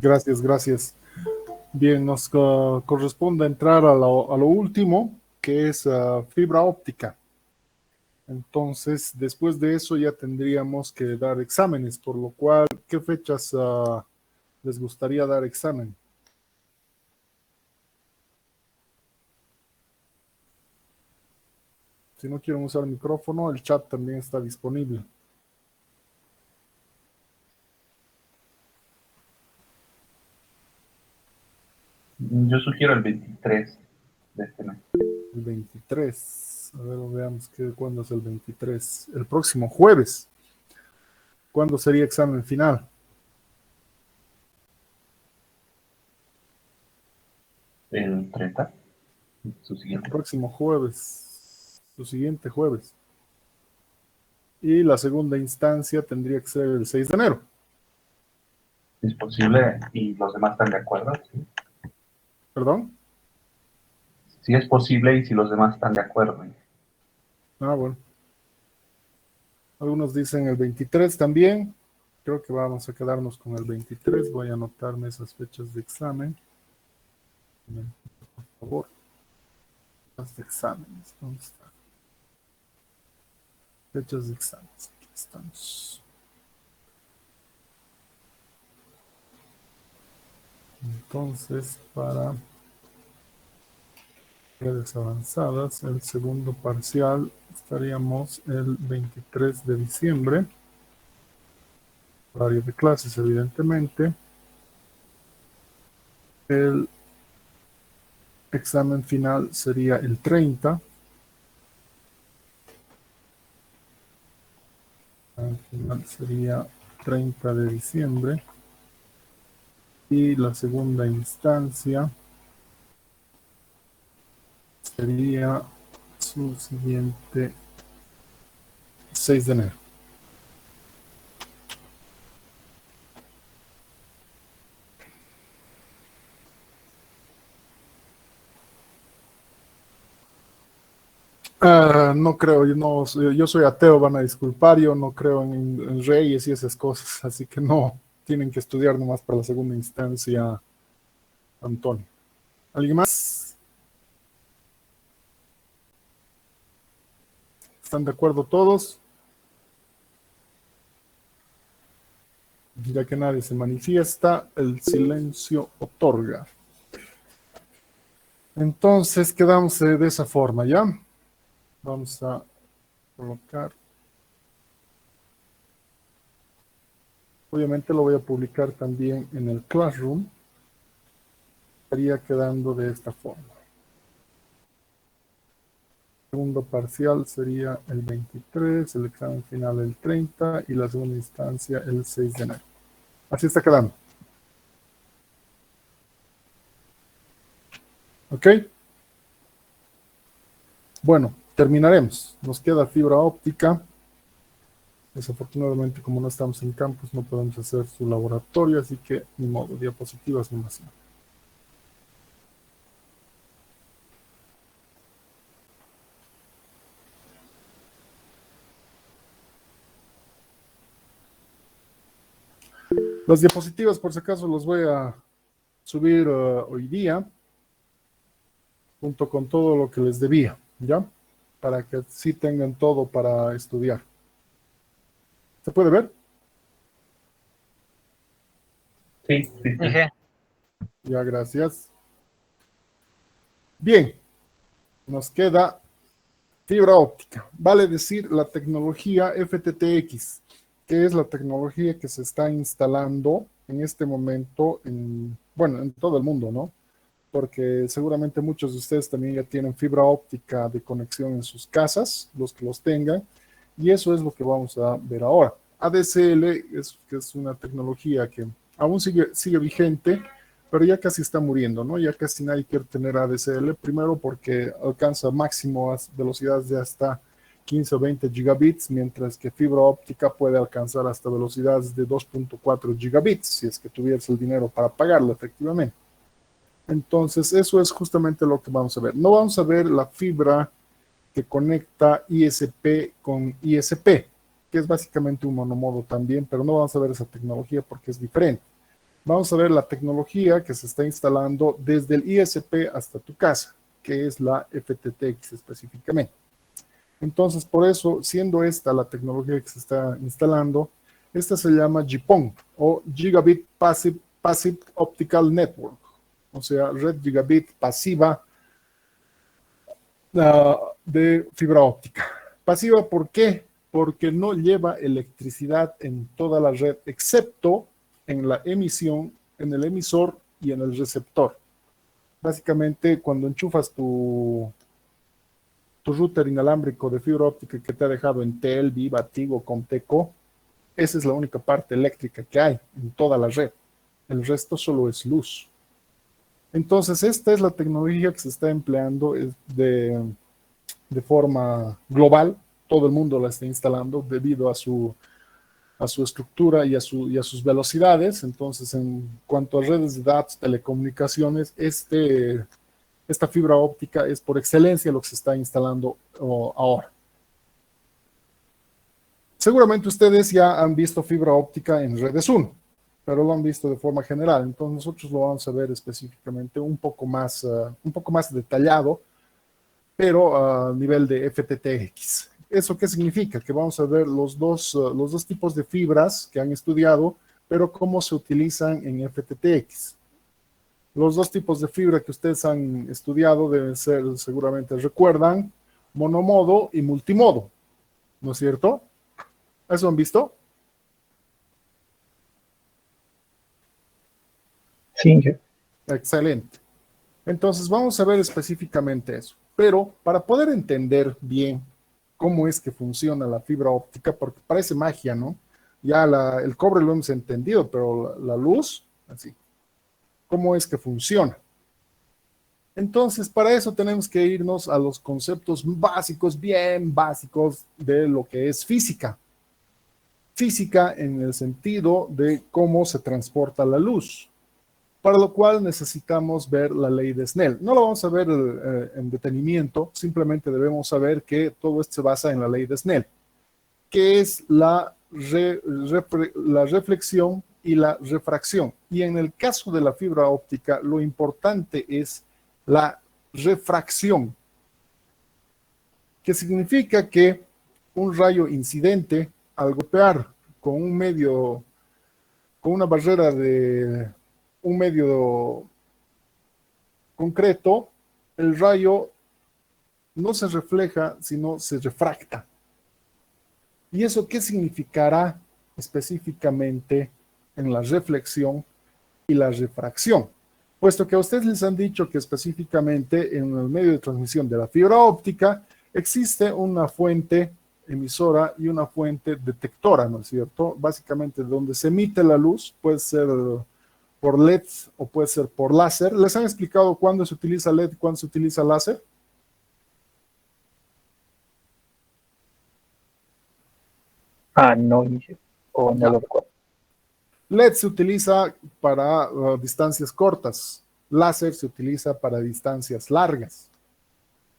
Gracias, gracias. Bien, nos corresponde entrar a lo último, que es fibra óptica. Entonces, después de eso ya tendríamos que dar exámenes, por lo cual, ¿qué fechas les gustaría dar examen? Si no quieren usar el micrófono, el chat también está disponible. Yo sugiero el 23 de este mes. El 23. A ver, veamos cuándo es el 23. El próximo jueves. ¿Cuándo sería examen final? El 30, su El siguiente. próximo jueves. Su siguiente jueves. Y la segunda instancia tendría que ser el 6 de enero. Es posible y los demás están de acuerdo. ¿Sí? ¿Perdón? Si es posible y si los demás están de acuerdo. Ah, bueno. Algunos dicen el 23 también. Creo que vamos a quedarnos con el 23. Voy a anotarme esas fechas de examen. Por favor. Fechas de exámenes. ¿Dónde están? Fechas de exámenes. Aquí estamos. Entonces, para redes avanzadas, el segundo parcial estaríamos el 23 de diciembre. Horario de clases, evidentemente. El examen final sería el 30. Al final sería 30 de diciembre. Y la segunda instancia sería su siguiente 6 de enero. No creo, yo soy ateo, van a disculpar, yo no creo en reyes y esas cosas, así que no, tienen que estudiar nomás para la segunda instancia, Antonio. ¿Alguien más? ¿Están de acuerdo todos? Ya que nadie se manifiesta, el silencio otorga. Entonces quedamos de esa forma, ¿ya? Vamos a colocar. Obviamente lo voy a publicar también en el Classroom. Estaría quedando de esta forma. El segundo parcial sería el 23, el examen final el 30 y la segunda instancia el 6 de enero. Así está quedando. ¿Ok? Bueno, terminaremos. Nos queda fibra óptica. Desafortunadamente, como no estamos en campus, no podemos hacer su laboratorio, así que ni modo, diapositivas nomás. Las diapositivas, por si acaso, las voy a subir hoy día, junto con todo lo que les debía, ¿ya? Para que sí tengan todo para estudiar. ¿Se puede ver? Sí, sí, sí. Ya, gracias. Bien, nos queda fibra óptica. Vale decir la tecnología FTTX, que es la tecnología que se está instalando en este momento en todo el mundo, ¿no? Porque seguramente muchos de ustedes también ya tienen fibra óptica de conexión en sus casas, los que los tengan, y eso es lo que vamos a ver ahora. ADSL que es una tecnología que aún sigue vigente, pero ya casi está muriendo, ¿no? Ya casi nadie quiere tener ADSL, primero porque alcanza máximo velocidades de hasta 15 o 20 gigabits, mientras que fibra óptica puede alcanzar hasta velocidades de 2.4 gigabits, si es que tuvieras el dinero para pagarlo efectivamente. Entonces, eso es justamente lo que vamos a ver. No vamos a ver la fibra que conecta ISP con ISP, que es básicamente un monomodo también, pero no vamos a ver esa tecnología porque es diferente. Vamos a ver la tecnología que se está instalando desde el ISP hasta tu casa, que es la FTTX específicamente. Entonces, por eso, siendo esta la tecnología que se está instalando, esta se llama GPON o Gigabit Passive Optical Network, o sea, red gigabit pasiva de fibra óptica. Pasiva, ¿por qué? Porque no lleva electricidad en toda la red, excepto en la emisión, en el emisor y en el receptor. Básicamente, cuando enchufas tu router inalámbrico de fibra óptica que te ha dejado Entel, Viva, Tigo, Comteco, esa es la única parte eléctrica que hay en toda la red. El resto solo es luz. Entonces, esta es la tecnología que se está empleando de forma global. Todo el mundo la está instalando debido a su estructura y a sus velocidades. Entonces, en cuanto a redes de datos, telecomunicaciones, esta fibra óptica es por excelencia lo que se está instalando ahora. Seguramente ustedes ya han visto fibra óptica en redes 1, pero lo han visto de forma general. Entonces nosotros lo vamos a ver específicamente un poco más detallado, pero a nivel de FTTX. ¿Eso qué significa? Que vamos a ver los dos tipos de fibras que han estudiado, pero cómo se utilizan en FTTX. Los dos tipos de fibra que ustedes han estudiado deben ser, seguramente recuerdan, monomodo y multimodo, ¿no es cierto? ¿Eso han visto? Sí. Excelente. Entonces vamos a ver específicamente eso. Pero para poder entender bien cómo es que funciona la fibra óptica, porque parece magia, ¿no? Ya el cobre lo hemos entendido, pero la luz, así. ¿Cómo es que funciona? Entonces, para eso tenemos que irnos a los conceptos básicos, bien básicos de lo que es física. Física en el sentido de cómo se transporta la luz, para lo cual necesitamos ver la ley de Snell. No lo vamos a ver en detenimiento, simplemente debemos saber que todo esto se basa en la ley de Snell, que es la reflexión y la refracción. Y en el caso de la fibra óptica, lo importante es la refracción, que significa que un rayo incidente, al golpear con con una barrera de un medio concreto, el rayo no se refleja, sino se refracta. ¿Y eso qué significará específicamente en la reflexión y la refracción? Puesto que a ustedes les han dicho que específicamente en el medio de transmisión de la fibra óptica existe una fuente emisora y una fuente detectora, ¿no es cierto? Básicamente donde se emite la luz, puede ser por LED o puede ser por láser. ¿Les han explicado cuándo se utiliza LED y cuándo se utiliza láser? No, o no lo recuerdo. LED se utiliza para distancias cortas, láser se utiliza para distancias largas.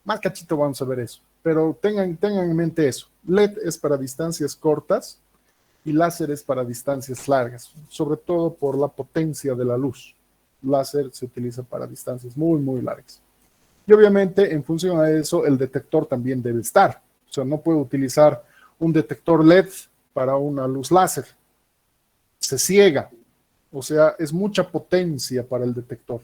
Más cachito vamos a ver eso, pero tengan en mente eso. LED es para distancias cortas y láser es para distancias largas, sobre todo por la potencia de la luz. Láser se utiliza para distancias muy, muy largas. Y obviamente, en función a eso, el detector también debe estar. O sea, no puedo utilizar un detector LED para una luz láser. Se ciega. O sea, es mucha potencia para el detector.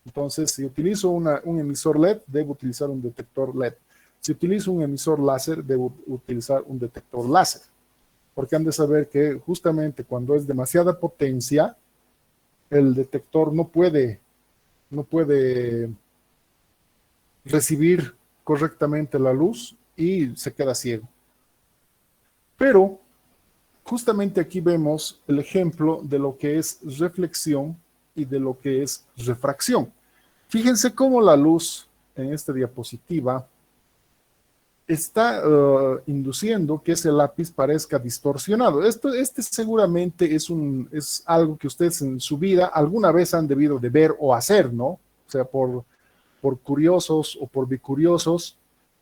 Entonces, si utilizo un emisor LED, debo utilizar un detector LED. Si utilizo un emisor láser, debo utilizar un detector láser. Porque han de saber que justamente cuando es demasiada potencia, el detector no puede recibir correctamente la luz y se queda ciego. Pero justamente aquí vemos el ejemplo de lo que es reflexión y de lo que es refracción. Fíjense cómo la luz en esta diapositiva está induciendo que ese lápiz parezca distorsionado. Este seguramente es algo que ustedes en su vida alguna vez han debido de ver o hacer, ¿no? O sea, por curiosos o por bicuriosos,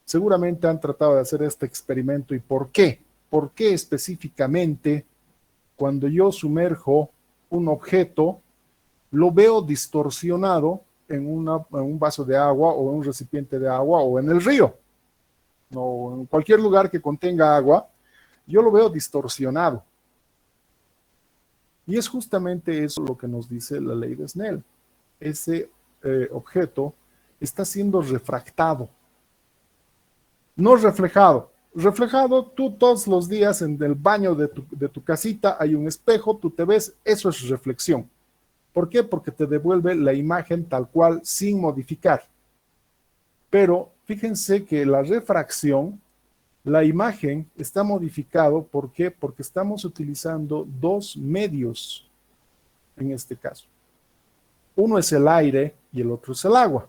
seguramente han tratado de hacer este experimento. ¿Y por qué? ¿Por qué específicamente cuando yo sumerjo un objeto lo veo distorsionado en un vaso de agua o en un recipiente de agua o en el río, o en cualquier lugar que contenga agua, yo lo veo distorsionado. Y es justamente eso lo que nos dice la ley de Snell. Ese objeto está siendo refractado, no reflejado. Reflejado, tú todos los días en el baño de tu casita hay un espejo, tú te ves, eso es reflexión. ¿Por qué? Porque te devuelve la imagen tal cual sin modificar. Pero fíjense que la refracción, la imagen está modificado. ¿Por qué? Porque estamos utilizando dos medios en este caso. Uno es el aire y el otro es el agua.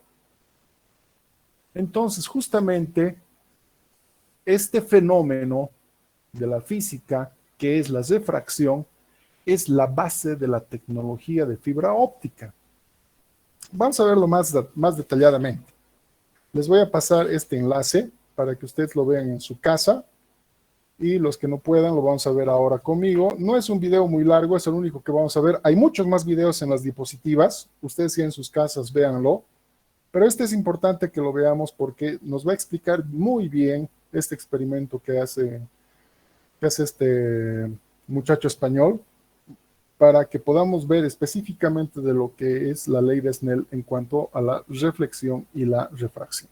Entonces, justamente, este fenómeno de la física, que es la refracción, es la base de la tecnología de fibra óptica. Vamos a verlo más detalladamente. Les voy a pasar este enlace para que ustedes lo vean en su casa y los que no puedan lo vamos a ver ahora conmigo. No es un video muy largo, es el único que vamos a ver. Hay muchos más videos en las diapositivas. Ustedes si en sus casas véanlo. Pero este es importante que lo veamos porque nos va a explicar muy bien este experimento que hace este muchacho español, para que podamos ver específicamente de lo que es la ley de Snell en cuanto a la reflexión y la refracción,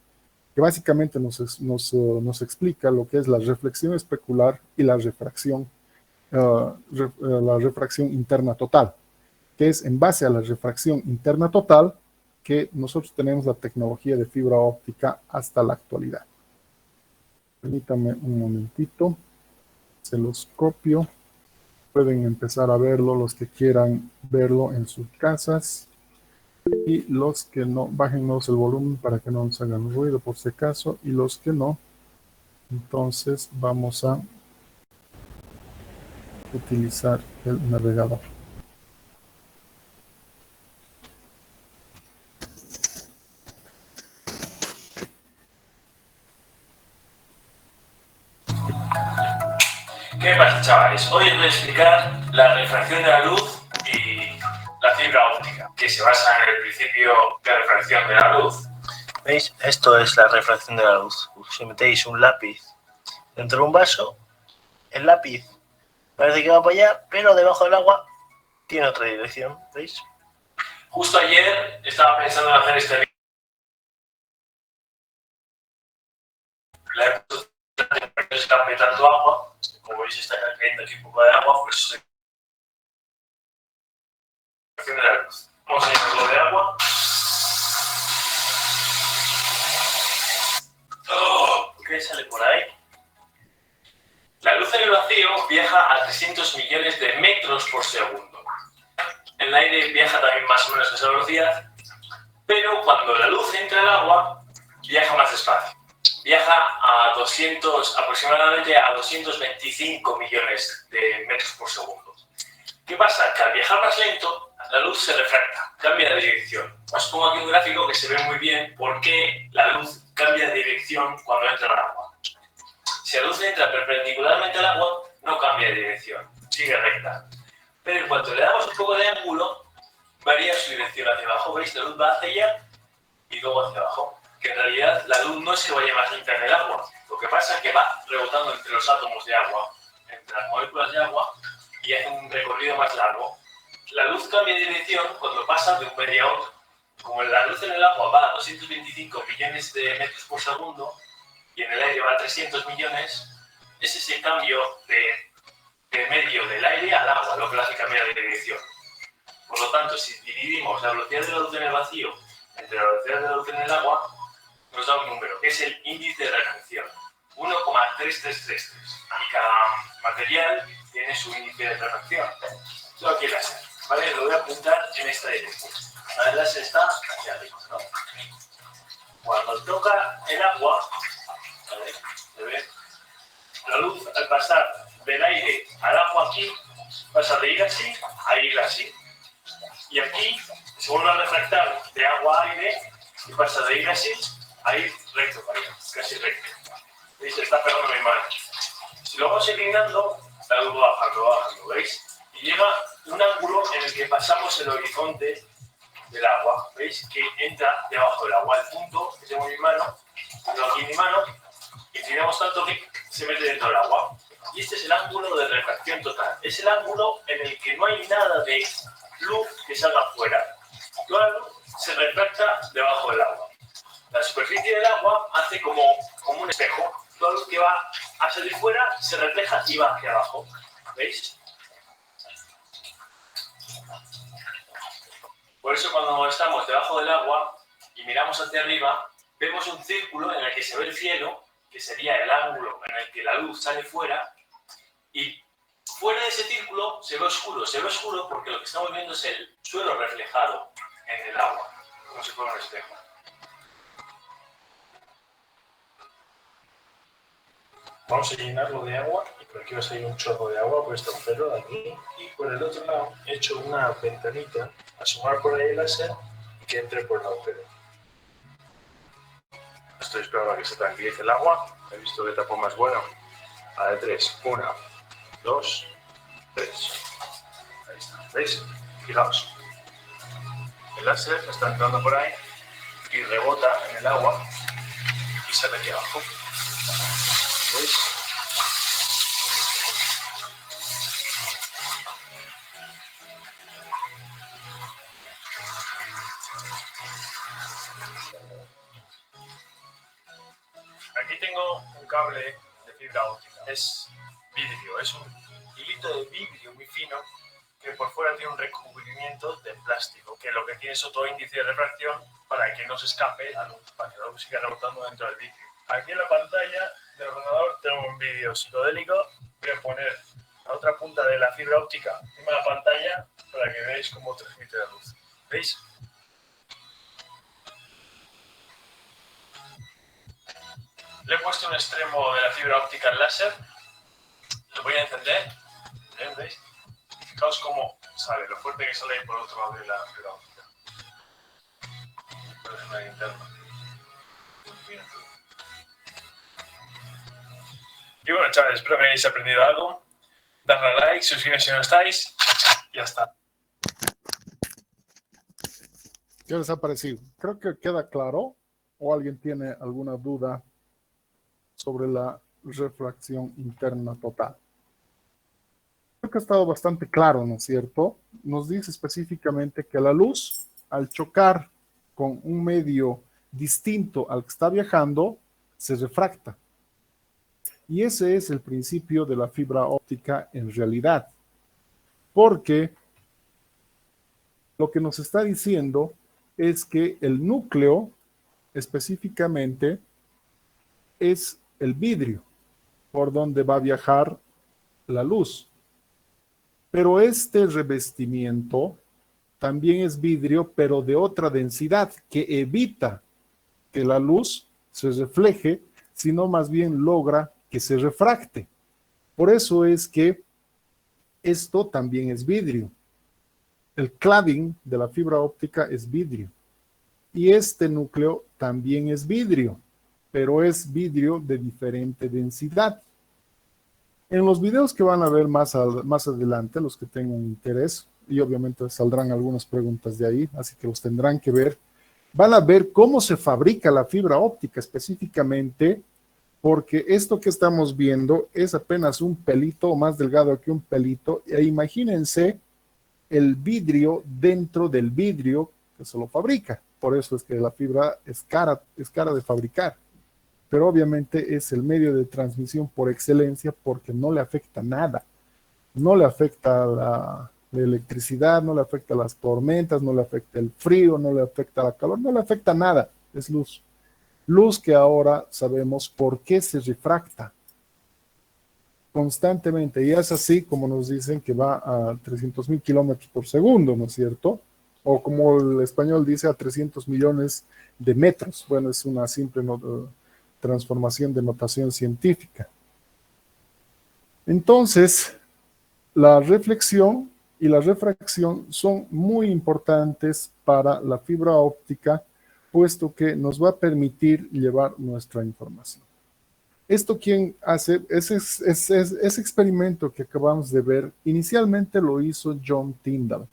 que básicamente nos explica lo que es la reflexión especular y la refracción interna total, que es en base a la refracción interna total que nosotros tenemos la tecnología de fibra óptica hasta la actualidad. Permítanme un momentito, se los copio. Pueden empezar a verlo los que quieran verlo en sus casas. Y los que no, bájennos el volumen para que no nos hagan ruido por si acaso. Y los que no, entonces vamos a utilizar el navegador. ¿Qué pasa, chavales? Hoy os voy a explicar la refracción de la luz y la fibra óptica, que se basa en el principio de refracción de la luz. ¿Veis? Esto es la refracción de la luz. Si metéis un lápiz dentro de un vaso, el lápiz parece que va para allá, pero debajo del agua tiene otra dirección. ¿Veis? Justo ayer estaba pensando en hacer este vídeo. La he puesto porque se cambia tanto agua. Como veis, está cayendo aquí un poco de agua, por eso se de la luz. Vamos a llenarlo de agua. ¿Qué sale por ahí? La luz en el vacío viaja a 300 millones de metros por segundo. En el aire viaja también más o menos a esa velocidad, pero cuando la luz entra al agua, viaja más despacio. Viaja aproximadamente a 225 millones de metros por segundo. ¿Qué pasa? Que al viajar más lento, la luz se refracta, cambia de dirección. Os pongo aquí un gráfico que se ve muy bien por qué la luz cambia de dirección cuando entra al agua. Si la luz entra perpendicularmente al agua, no cambia de dirección, sigue recta. Pero en cuanto le damos un poco de ángulo, varía su dirección hacia abajo. ¿Veis? La luz va hacia allá y luego hacia abajo. Que en realidad la luz no es que vaya más lenta en el agua. Lo que pasa es que va rebotando entre los átomos de agua, entre las moléculas de agua, y hace un recorrido más largo. La luz cambia de dirección cuando pasa de un medio a otro. Como la luz en el agua va a 225 millones de metros por segundo y en el aire va a 300 millones, es ese cambio de medio del aire al agua lo que lo hace cambiar de dirección. Por lo tanto, si dividimos la velocidad de la luz en el vacío entre la velocidad de la luz en el agua, nos da un número, que es el índice de refracción, 1,3333. Y cada material tiene su índice de refracción. Esto aquí el láser, ¿vale? Lo voy a apuntar en esta dirección. El láser está hacia arriba, ¿no? Cuando toca el agua, ¿vale? ¿Se ve? La luz, al pasar del aire al agua aquí, pasa de ir así a ir así. Y aquí se vuelve a refractar de agua a aire y pasa de ir así a ir recto para allá, casi recto. ¿Veis? Se está pegando mi mano. Si lo vamos inclinando, la luz va bajando, ¿veis? Y llega un ángulo en el que pasamos el horizonte del agua. ¿Veis? Que entra debajo del agua. El punto que tengo en mi mano, tengo aquí en mi mano, y tiramos tanto que se mete dentro del agua. Y este es el ángulo de refracción total. Es el ángulo en el que no hay nada de luz que salga afuera. Toda la luz se refracta debajo del agua. La superficie del agua hace como un espejo. Toda la luz que va a salir fuera se refleja y va hacia abajo. ¿Veis? Por eso cuando estamos debajo del agua y miramos hacia arriba, vemos un círculo en el que se ve el cielo, que sería el ángulo en el que la luz sale fuera, y fuera de ese círculo se ve oscuro porque lo que estamos viendo es el suelo reflejado en el agua, como si fuera un espejo. Vamos a llenarlo de agua, y por aquí va a salir un chorro de agua por este agujero de aquí, y por el otro lado he hecho una ventanita, asomar por ahí el láser y que entre por el agujero. Estoy esperando a que se tranquilice el agua. He visto que tapón más bueno. A la de 3. 1, 2, 3. Ahí está. ¿Veis? Fijaos. El láser está entrando por ahí y rebota en el agua y sale aquí abajo. ¿Veis? Aquí tengo un cable de fibra óptica. Es vidrio, es un hilito de vidrio muy fino que por fuera tiene un recubrimiento de plástico, que lo que tiene es otro índice de refracción para que no se escape la luz, para que la luz siga rebotando dentro del vidrio. Aquí en la pantalla del ordenador tengo un vídeo psicodélico. Voy a poner la otra punta de la fibra óptica encima de la pantalla para que veáis cómo transmite la luz. ¿Veis? Le he puesto un extremo de la fibra óptica al láser. Lo voy a encender. ¿Veis? Fijaos cómo sale, lo fuerte que sale ahí por el otro lado de la fibra óptica. Parece una linterna. Y bueno, chavales, espero que hayáis aprendido algo. Dadle a like, suscribiros si no estáis. Y ya está. ¿Qué les ha parecido? Creo que queda claro. ¿O alguien tiene alguna duda sobre la refracción interna total? Creo que ha estado bastante claro, ¿no es cierto? Nos dice específicamente que la luz, al chocar con un medio distinto al que está viajando, se refracta. Y ese es el principio de la fibra óptica en realidad. Porque lo que nos está diciendo es que el núcleo específicamente es el vidrio por donde va a viajar la luz. Pero este revestimiento también es vidrio, pero de otra densidad, que evita que la luz se refleje, sino más bien logra que se refracte. Por eso es que esto también es vidrio. El cladding de la fibra óptica es vidrio. Y este núcleo también es vidrio, pero es vidrio de diferente densidad. En los videos que van a ver más adelante, los que tengan interés, y obviamente saldrán algunas preguntas de ahí, así que los tendrán que ver, van a ver cómo se fabrica la fibra óptica específicamente, porque esto que estamos viendo es apenas un pelito, más delgado que un pelito, e imagínense el vidrio dentro del vidrio que se lo fabrica. Por eso es que la fibra es cara de fabricar. Pero obviamente es el medio de transmisión por excelencia porque no le afecta nada. No le afecta la electricidad, no le afecta las tormentas, no le afecta el frío, no le afecta la calor, no le afecta nada. Es luz. Luz que ahora sabemos por qué se refracta constantemente. Y es así como nos dicen que va a 300,000 kilómetros por segundo, ¿no es cierto? O como el español dice, a 300 millones de metros. Bueno, es una simple transformación de notación científica. Entonces, la reflexión y la refracción son muy importantes para la fibra óptica, puesto que nos va a permitir llevar nuestra información. Esto quien hace, ese experimento que acabamos de ver, inicialmente lo hizo John Tyndall.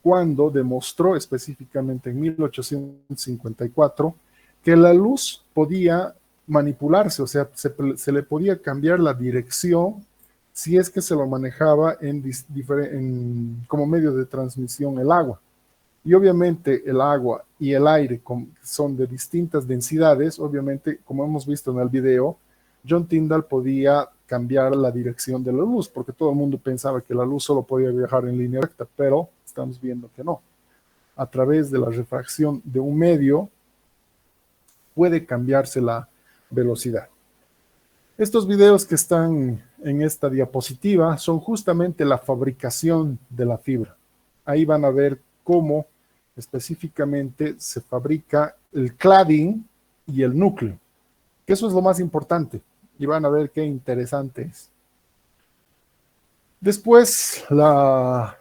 cuando demostró específicamente en 1854 que la luz podía manipularse, o sea, se le podía cambiar la dirección si es que se lo manejaba como medio de transmisión el agua. Y obviamente el agua y el aire son de distintas densidades. Obviamente, como hemos visto en el video, John Tyndall podía cambiar la dirección de la luz, porque todo el mundo pensaba que la luz solo podía viajar en línea recta, pero estamos viendo que no. A través de la refracción de un medio puede cambiarse la velocidad. Estos videos que están en esta diapositiva son justamente la fabricación de la fibra. Ahí van a ver cómo específicamente se fabrica el cladding y el núcleo, que eso es lo más importante, y van a ver qué interesante es. Después, la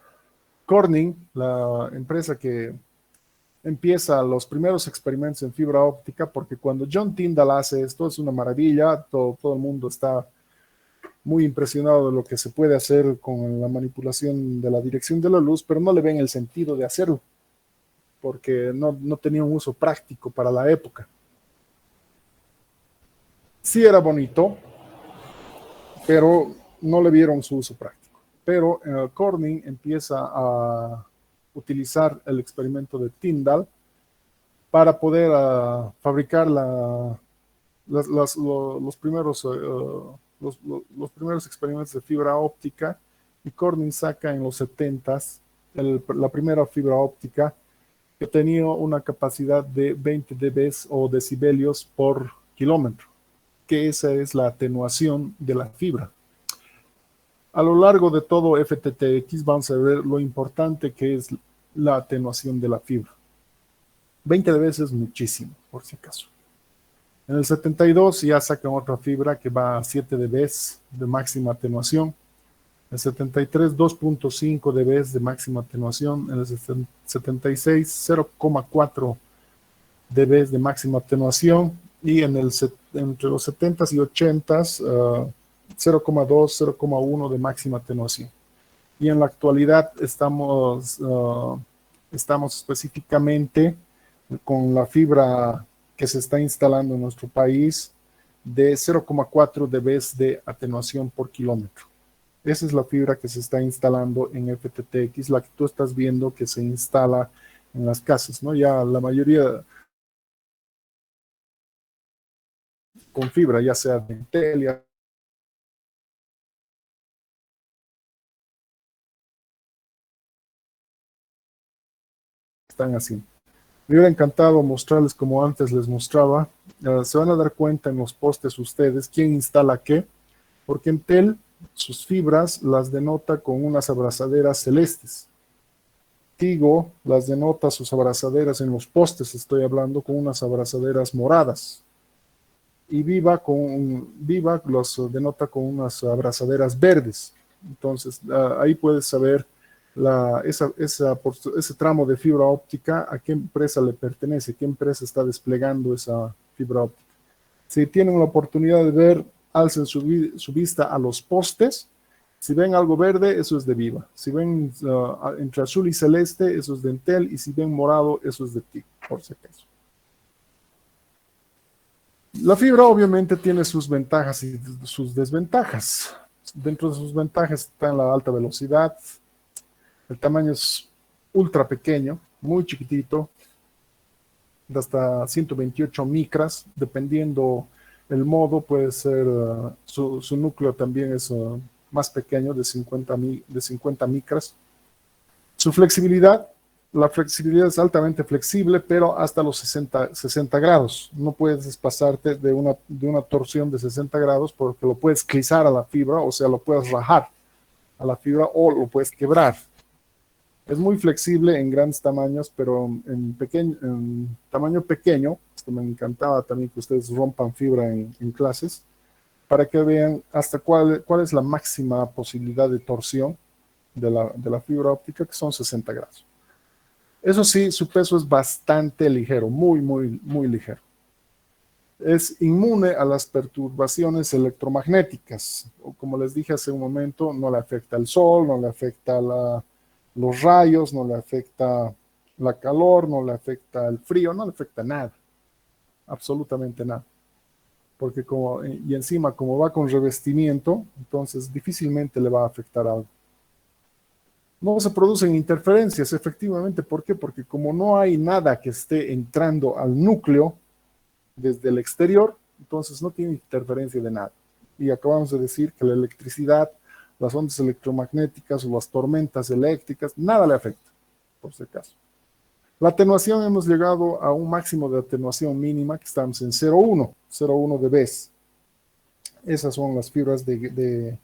Corning, la empresa que empieza los primeros experimentos en fibra óptica, porque cuando John Tyndall hace esto es una maravilla, todo el mundo está muy impresionado de lo que se puede hacer con la manipulación de la dirección de la luz, pero no le ven el sentido de hacerlo, porque no tenía un uso práctico para la época. Sí era bonito, pero no le vieron su uso práctico. Pero Corning empieza a utilizar el experimento de Tyndall para poder fabricar los primeros experimentos de fibra óptica, y Corning saca en los 70s la primera fibra óptica que tenía una capacidad de 20 dB o decibelios por kilómetro, que esa es la atenuación de la fibra. A lo largo de todo FTTX vamos a ver lo importante que es la atenuación de la fibra. 20 dB es muchísimo, por si acaso. En el 72 ya sacan otra fibra que va a 7 dB de máxima atenuación. En el 73, 2.5 dB de máxima atenuación. En el 76, 0.4 dB de máxima atenuación. Y entre los 70s y 80s, 0.2, 0.1 de máxima atenuación. Y en la actualidad estamos específicamente con la fibra que se está instalando en nuestro país de 0.4 dB de atenuación por kilómetro. Esa es la fibra que se está instalando en FTTX, la que tú estás viendo que se instala en las casas, ¿no? Ya la mayoría con fibra, ya sea de Intel, ya están así. Me hubiera encantado mostrarles como antes les mostraba. Se van a dar cuenta en los postes ustedes quién instala qué, porque Entel sus fibras las denota con unas abrazaderas celestes. Tigo las denota sus abrazaderas en los postes, estoy hablando, con unas abrazaderas moradas. Y Viva los denota con unas abrazaderas verdes. Entonces, ahí puedes saber ese tramo de fibra óptica, a qué empresa le pertenece, qué empresa está desplegando esa fibra óptica. Si tienen la oportunidad de ver, alcen su vista a los postes. Si ven algo verde, eso es de Viva. Si ven entre azul y celeste, eso es de Entel. Y si ven morado, eso es de Tigo, por si acaso. La fibra obviamente tiene sus ventajas y sus desventajas. Dentro de sus ventajas está la alta velocidad. El tamaño es ultra pequeño, muy chiquitito, de hasta 128 micras, dependiendo el modo, puede ser, su núcleo también es más pequeño, de 50 micras. Su flexibilidad, la flexibilidad es altamente flexible, pero hasta los 60 grados. No puedes pasarte de una torsión de 60 grados porque lo puedes clizar a la fibra, o sea, lo puedes rajar a la fibra o lo puedes quebrar. Es muy flexible en grandes tamaños, pero en tamaño pequeño, esto me encantaba también que ustedes rompan fibra en clases, para que vean hasta cuál es la máxima posibilidad de torsión de la fibra óptica, que son 60 grados. Eso sí, su peso es bastante ligero, muy, muy, muy ligero. Es inmune a las perturbaciones electromagnéticas. Como les dije hace un momento, no le afecta el sol, no le afecta los rayos, no le afecta la calor, no le afecta el frío, no le afecta nada, absolutamente nada. Porque y encima como va con revestimiento, entonces difícilmente le va a afectar algo. No se producen interferencias, efectivamente. ¿Por qué? Porque como no hay nada que esté entrando al núcleo desde el exterior, entonces no tiene interferencia de nada. Y acabamos de decir que la electricidad, las ondas electromagnéticas o las tormentas eléctricas, nada le afecta, por si acaso. La atenuación, hemos llegado a un máximo de atenuación mínima que estamos en 0,1 dB. Esas son las fibras de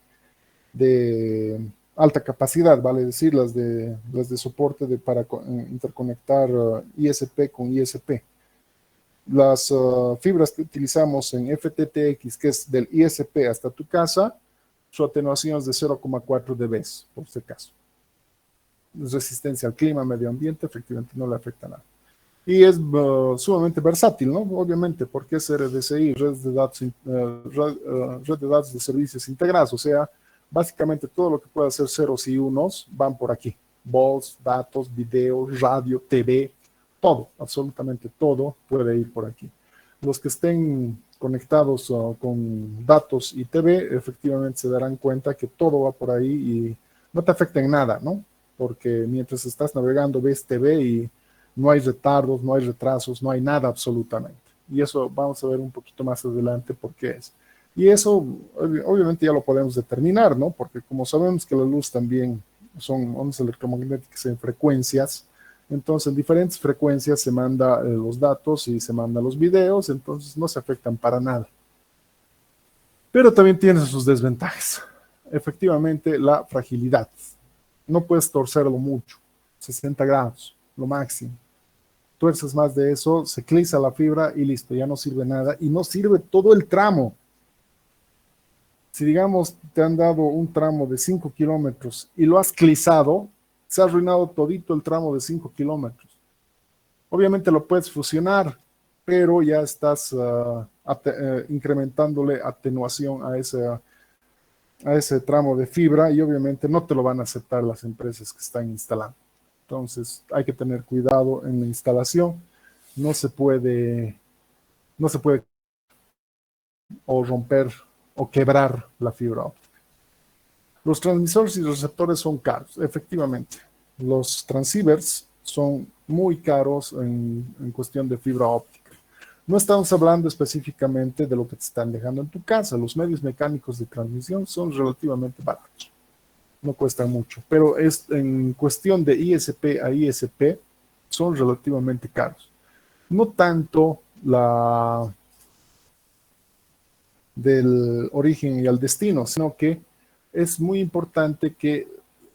alta capacidad, vale decir, las de soporte para interconectar ISP con ISP. Las fibras que utilizamos en FTTX, que es del ISP hasta tu casa, su atenuación es de 0,4 dB, por si acaso. Resistencia al clima, medio ambiente, efectivamente no le afecta nada. Y es sumamente versátil, ¿no? Obviamente, porque es RDCI, red de datos de servicios integrados, o sea, básicamente todo lo que pueda ser ceros y unos van por aquí. Voz, datos, video, radio, TV, todo, absolutamente todo puede ir por aquí. Los que estén conectados con datos y TV, efectivamente se darán cuenta que todo va por ahí y no te afecta en nada, ¿no? Porque mientras estás navegando ves TV y no hay retardos, no hay retrasos, no hay nada absolutamente. Y eso vamos a ver un poquito más adelante por qué es. Y eso obviamente ya lo podemos determinar, ¿no? Porque como sabemos que la luz también son ondas electromagnéticas en frecuencias, entonces en diferentes frecuencias se manda los datos y se mandan los videos, entonces no se afectan para nada. Pero también tiene sus desventajas. Efectivamente, la fragilidad. No puedes torcerlo mucho, 60 grados, lo máximo. Tuerces más de eso, se clisa la fibra y listo, ya no sirve nada. Y no sirve todo el tramo. Si digamos te han dado un tramo de 5 kilómetros y lo has clisado, se ha arruinado todito el tramo de 5 kilómetros. Obviamente lo puedes fusionar, pero ya estás incrementándole atenuación a ese tramo de fibra y obviamente no te lo van a aceptar las empresas que están instalando. Entonces hay que tener cuidado en la instalación. No se puede o romper o quebrar la fibra óptica. Los transmisores y receptores son caros, efectivamente. Los transceivers son muy caros en cuestión de fibra óptica. No estamos hablando específicamente de lo que te están dejando en tu casa. Los medios mecánicos de transmisión son relativamente baratos. No cuestan mucho, pero en cuestión de ISP a ISP son relativamente caros. No tanto del origen y al destino, sino que es muy importante que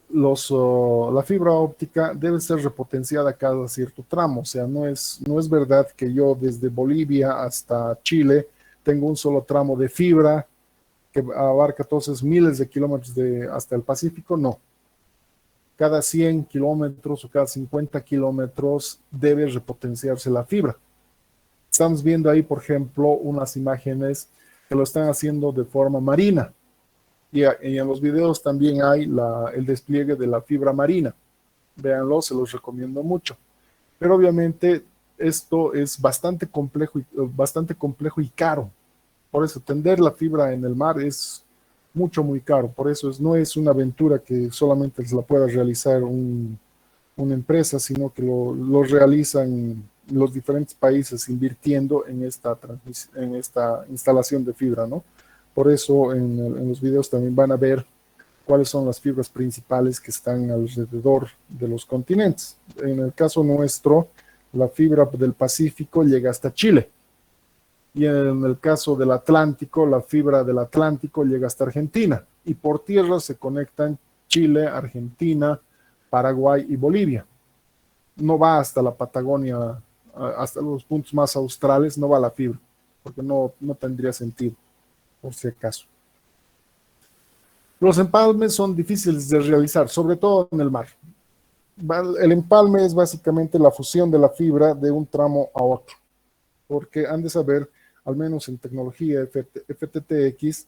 la fibra óptica debe ser repotenciada cada cierto tramo. O sea, no es verdad que yo desde Bolivia hasta Chile tengo un solo tramo de fibra que abarca entonces miles de kilómetros hasta el Pacífico. No. Cada 100 kilómetros o cada 50 kilómetros debe repotenciarse la fibra. Estamos viendo ahí, por ejemplo, unas imágenes que lo están haciendo de forma marina. Y en los videos también hay el despliegue de la fibra marina. Véanlo, se los recomiendo mucho. Pero obviamente esto es bastante complejo y caro. Por eso tender la fibra en el mar es muy caro. Por eso no es una aventura que solamente se la pueda realizar una empresa, sino que lo realizan los diferentes países invirtiendo en esta instalación de fibra, ¿no? Por eso en los videos también van a ver cuáles son las fibras principales que están alrededor de los continentes. En el caso nuestro, la fibra del Pacífico llega hasta Chile. Y en el caso del Atlántico, la fibra del Atlántico llega hasta Argentina. Y por tierra se conectan Chile, Argentina, Paraguay y Bolivia. No va hasta la Patagonia, hasta los puntos más australes, no va la fibra, porque no tendría sentido, por si acaso. Los empalmes son difíciles de realizar, sobre todo en el mar. El empalme es básicamente la fusión de la fibra de un tramo a otro, porque han de saber, al menos en tecnología FTTX,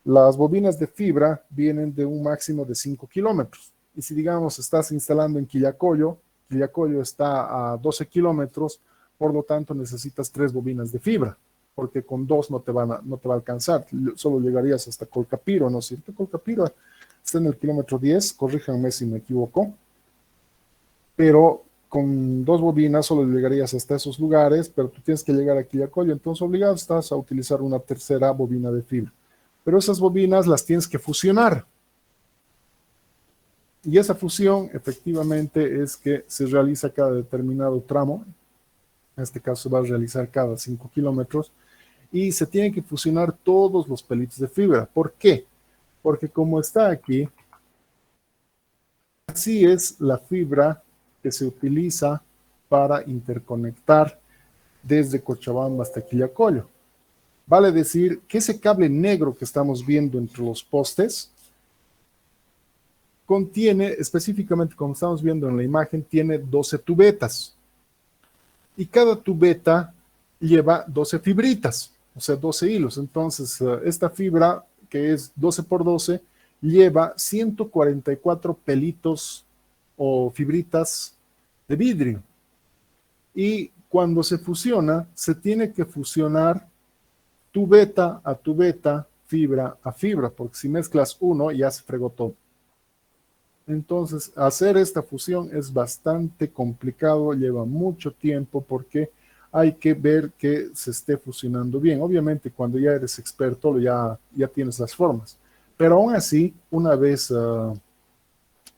las bobinas de fibra vienen de un máximo de 5 kilómetros. Y si, digamos, estás instalando en Quillacollo, Quillacollo está a 12 kilómetros, por lo tanto necesitas 3 bobinas de fibra, porque con 2 no te va a alcanzar, solo llegarías hasta Colcapiro, ¿no es cierto? Colcapiro está en el kilómetro 10, corríjanme si me equivoco, pero con 2 bobinas solo llegarías hasta esos lugares, pero tú tienes que llegar a Quillacollo, entonces obligado estás a utilizar una tercera bobina de fibra. Pero esas bobinas las tienes que fusionar. Y esa fusión efectivamente es que se realiza cada determinado tramo, en este caso se va a realizar cada 5 kilómetros, y se tienen que fusionar todos los pelitos de fibra. ¿Por qué? Porque como está aquí, así es la fibra que se utiliza para interconectar desde Cochabamba hasta Quillacollo. Vale decir que ese cable negro que estamos viendo entre los postes contiene, específicamente como estamos viendo en la imagen, tiene 12 tubetas. Y cada tubeta lleva 12 fibritas, o sea, 12 hilos. Entonces, esta fibra, que es 12 por 12, lleva 144 pelitos o fibritas de vidrio. Y cuando se fusiona, se tiene que fusionar tubeta a tubeta, fibra a fibra, porque si mezclas uno, ya se fregó todo. Entonces, hacer esta fusión es bastante complicado, lleva mucho tiempo porque hay que ver que se esté fusionando bien. Obviamente, cuando ya eres experto, ya tienes las formas. Pero aún así, una vez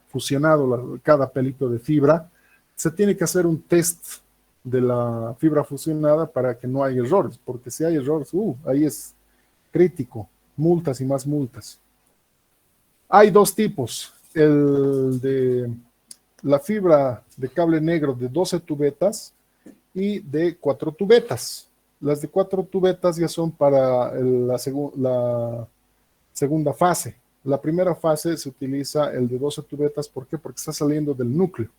fusionado cada pelito de fibra, se tiene que hacer un test de la fibra fusionada para que no haya errores, porque si hay errores, ahí es crítico, multas y más multas. Hay 2 tipos. El de la fibra de cable negro de 12 tubetas y de 4 tubetas. Las de 4 tubetas ya son para la segunda fase. La primera fase se utiliza el de 12 tubetas. ¿Por qué? Porque está saliendo del núcleo.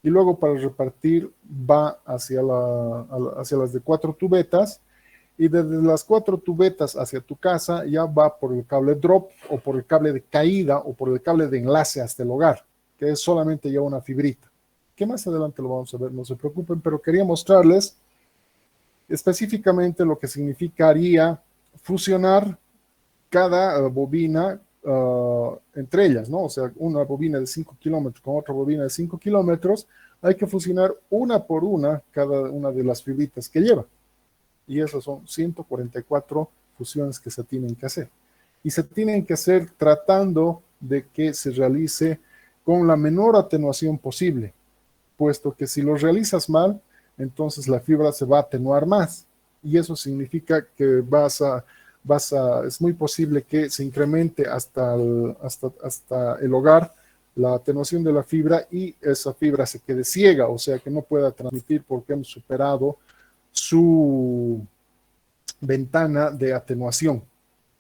Y luego para repartir va hacia las de 4 tubetas. Y desde las 4 tubetas hacia tu casa ya va por el cable drop o por el cable de caída o por el cable de enlace hasta el hogar, que es solamente ya una fibrita. Que más adelante lo vamos a ver, no se preocupen, pero quería mostrarles específicamente lo que significaría fusionar cada bobina entre ellas, ¿no? O sea, una bobina de 5 kilómetros con otra bobina de 5 kilómetros, hay que fusionar una por una cada una de las fibritas que lleva. Y esas son 144 fusiones que se tienen que hacer. Y se tienen que hacer tratando de que se realice con la menor atenuación posible, puesto que si lo realizas mal, entonces la fibra se va a atenuar más. Y eso significa que es muy posible que se incremente hasta el hogar la atenuación de la fibra y esa fibra se quede ciega, o sea que no pueda transmitir porque hemos superado su ventana de atenuación.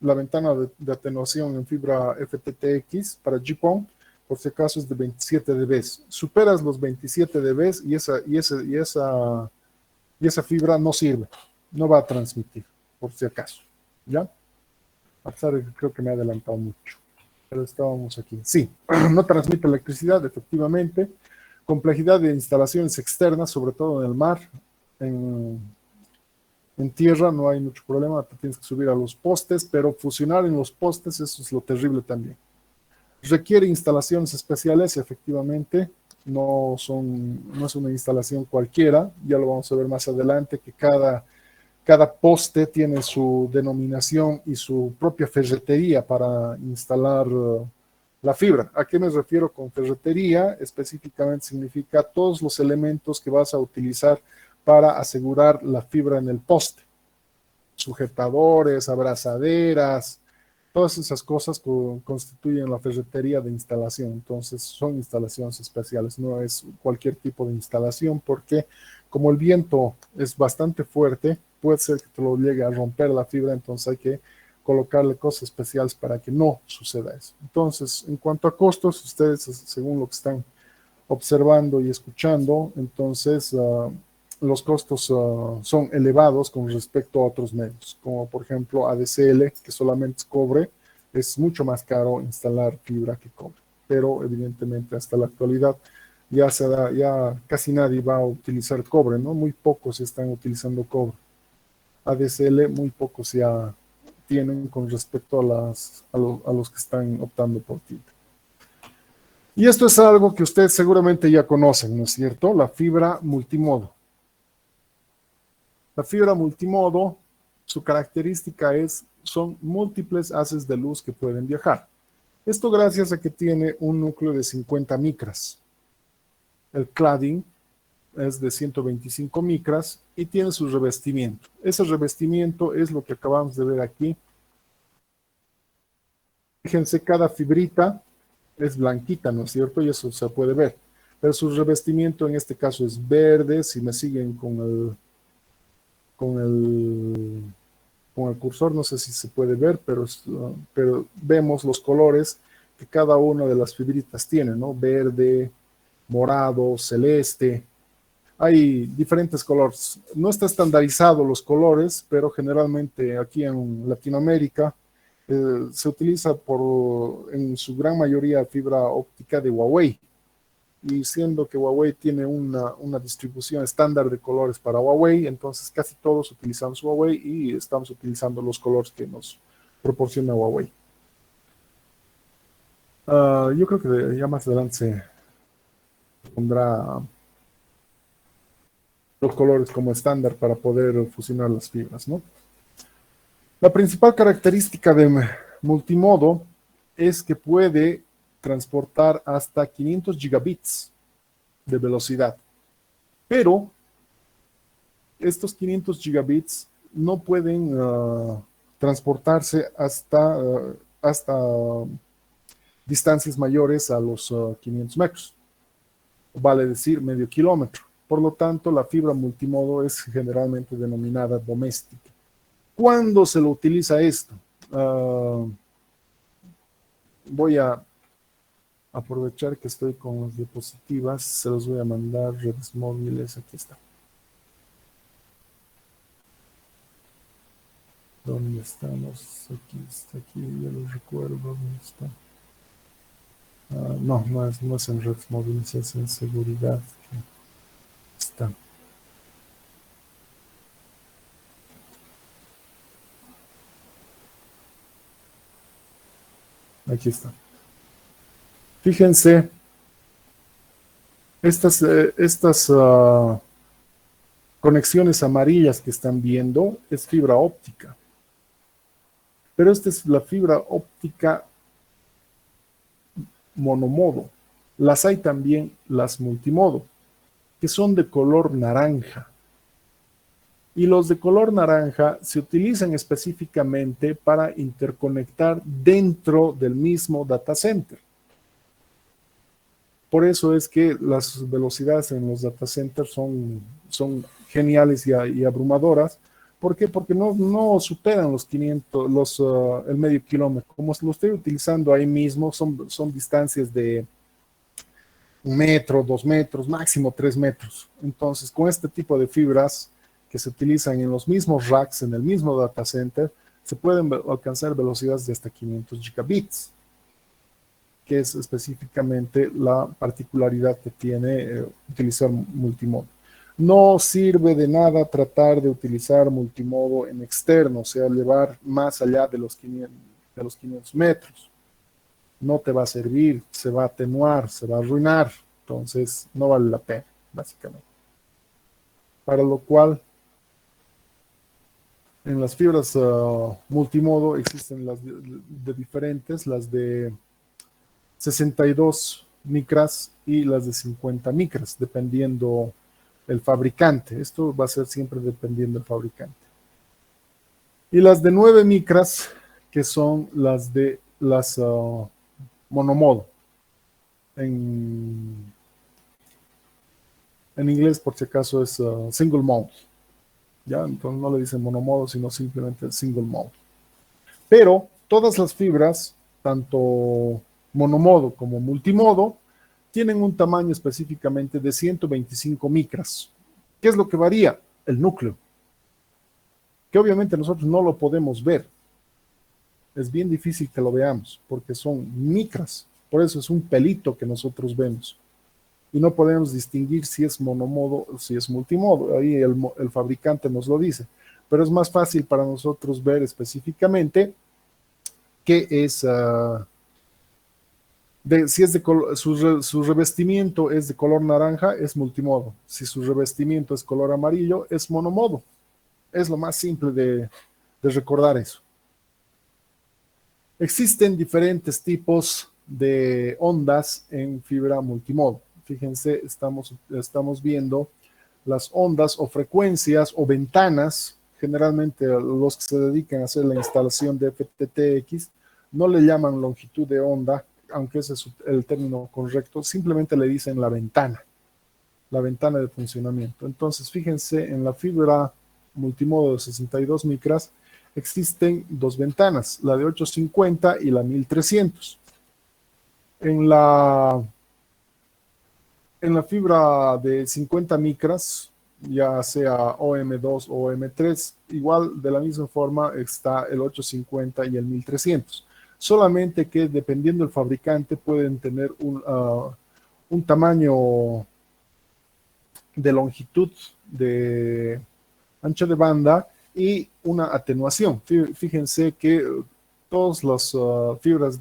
La ventana de atenuación en fibra FTTX para GPON, por si acaso, es de 27 dB. Superas los 27 dB y esa fibra no sirve, no va a transmitir, por si acaso. ¿Ya? A pesar de que creo que me he adelantado mucho, pero estábamos aquí. Sí, no transmite electricidad, efectivamente. Complejidad de instalaciones externas, sobre todo en el mar. En tierra no hay mucho problema, te tienes que subir a los postes, pero fusionar en los postes, eso es lo terrible también. Requiere instalaciones especiales, efectivamente, no es una instalación cualquiera, ya lo vamos a ver más adelante, que cada poste tiene su denominación y su propia ferretería para instalar la fibra. ¿A qué me refiero con ferretería? Específicamente significa todos los elementos que vas a utilizar para asegurar la fibra en el poste. Sujetadores, abrazaderas, todas esas cosas constituyen la ferretería de instalación. Entonces son instalaciones especiales, no es cualquier tipo de instalación porque como el viento es bastante fuerte, puede ser que te lo llegue a romper la fibra, entonces hay que colocarle cosas especiales para que no suceda eso. Entonces, en cuanto a costos, ustedes, según lo que están observando y escuchando, entonces los costos son elevados con respecto a otros medios, como por ejemplo ADSL, que solamente es cobre, es mucho más caro instalar fibra que cobre. pero evidentemente hasta la actualidad ya casi nadie va a utilizar cobre, ¿no? Muy pocos están utilizando cobre. ADSL muy pocos ya tienen con respecto a los que están optando por tinta. Y esto es algo que ustedes seguramente ya conocen, ¿no es cierto? La fibra multimodo. La fibra multimodo, su característica son múltiples haces de luz que pueden viajar. Esto gracias a que tiene un núcleo de 50 micras. El cladding es de 125 micras y tiene su revestimiento. Ese revestimiento es lo que acabamos de ver aquí. Fíjense, cada fibrita es blanquita, ¿no es cierto? Y eso se puede ver. Pero su revestimiento en este caso es verde. Si me siguen con el cursor, no sé si se puede ver, pero vemos los colores que cada una de las fibritas tiene, ¿no? Verde, morado, celeste. Hay diferentes colores. No está estandarizado los colores, pero generalmente aquí en Latinoamérica se utiliza en su gran mayoría fibra óptica de Huawei. Y siendo que Huawei tiene una distribución estándar de colores para Huawei, entonces casi todos utilizamos Huawei y estamos utilizando los colores que nos proporciona Huawei. Yo creo que ya más adelante se pondrá los colores como estándar para poder fusionar las fibras, ¿no? La principal característica de multimodo es que puede transportar hasta 500 gigabits de velocidad. Pero estos 500 gigabits no pueden transportarse hasta distancias mayores a los 500 metros. Vale decir medio kilómetro. Por lo tanto, la fibra multimodo es generalmente denominada doméstica. ¿Cuándo se lo utiliza esto? Voy a aprovechar que estoy con las diapositivas, se los voy a mandar redes móviles, aquí está. ¿Dónde estamos? Aquí está, aquí, ya lo recuerdo, ¿dónde está? No es en redes móviles, es en seguridad. Está. Aquí está. Fíjense, estas conexiones amarillas que están viendo es fibra óptica. Pero esta es la fibra óptica monomodo. Las hay también las multimodo, que son de color naranja. Y los de color naranja se utilizan específicamente para interconectar dentro del mismo data center. Por eso es que las velocidades en los data centers son geniales y abrumadoras. ¿Por qué? Porque no superan los 500, el medio kilómetro. Como lo estoy utilizando ahí mismo, son distancias de 1 metro, 2 metros, máximo 3 metros. Entonces, con este tipo de fibras que se utilizan en los mismos racks, en el mismo data center, se pueden alcanzar velocidades de hasta 500 gigabits, que es específicamente la particularidad que tiene utilizar multimodo. No sirve de nada tratar de utilizar multimodo en externo, o sea, llevar más allá de los 500 metros. No te va a servir, se va a atenuar, se va a arruinar, entonces no vale la pena, básicamente. Para lo cual, en las fibras multimodo existen las de diferentes, las de 62 micras y las de 50 micras, dependiendo el fabricante. Esto va a ser siempre dependiendo del fabricante. Y las de 9 micras, que son las de las monomodo. En inglés, por si acaso, es single mode. ¿Ya? Entonces no le dicen monomodo, sino simplemente single mode. Pero todas las fibras, tanto monomodo como multimodo, tienen un tamaño específicamente de 125 micras. ¿Qué es lo que varía? El núcleo. Que obviamente nosotros no lo podemos ver. Es bien difícil que lo veamos, porque son micras. Por eso es un pelito que nosotros vemos. Y no podemos distinguir si es monomodo o si es multimodo. Ahí el fabricante nos lo dice. Pero es más fácil para nosotros ver específicamente qué es, si es su revestimiento es de color naranja, es multimodo. Si su revestimiento es color amarillo, es monomodo. Es lo más simple de recordar eso. Existen diferentes tipos de ondas en fibra multimodo. Fíjense, estamos viendo las ondas o frecuencias o ventanas. Generalmente los que se dedican a hacer la instalación de FTTX no le llaman longitud de onda, aunque ese es el término correcto, simplemente le dicen la ventana de funcionamiento. Entonces, fíjense, en la fibra multimodo de 62 micras existen dos ventanas, la de 850 y la 1300. En la fibra de 50 micras, ya sea OM2 o OM3, igual de la misma forma está el 850 y el 1300. Solamente que dependiendo del fabricante pueden tener un tamaño de longitud de ancho de banda y una atenuación. Fíjense que todas las fibras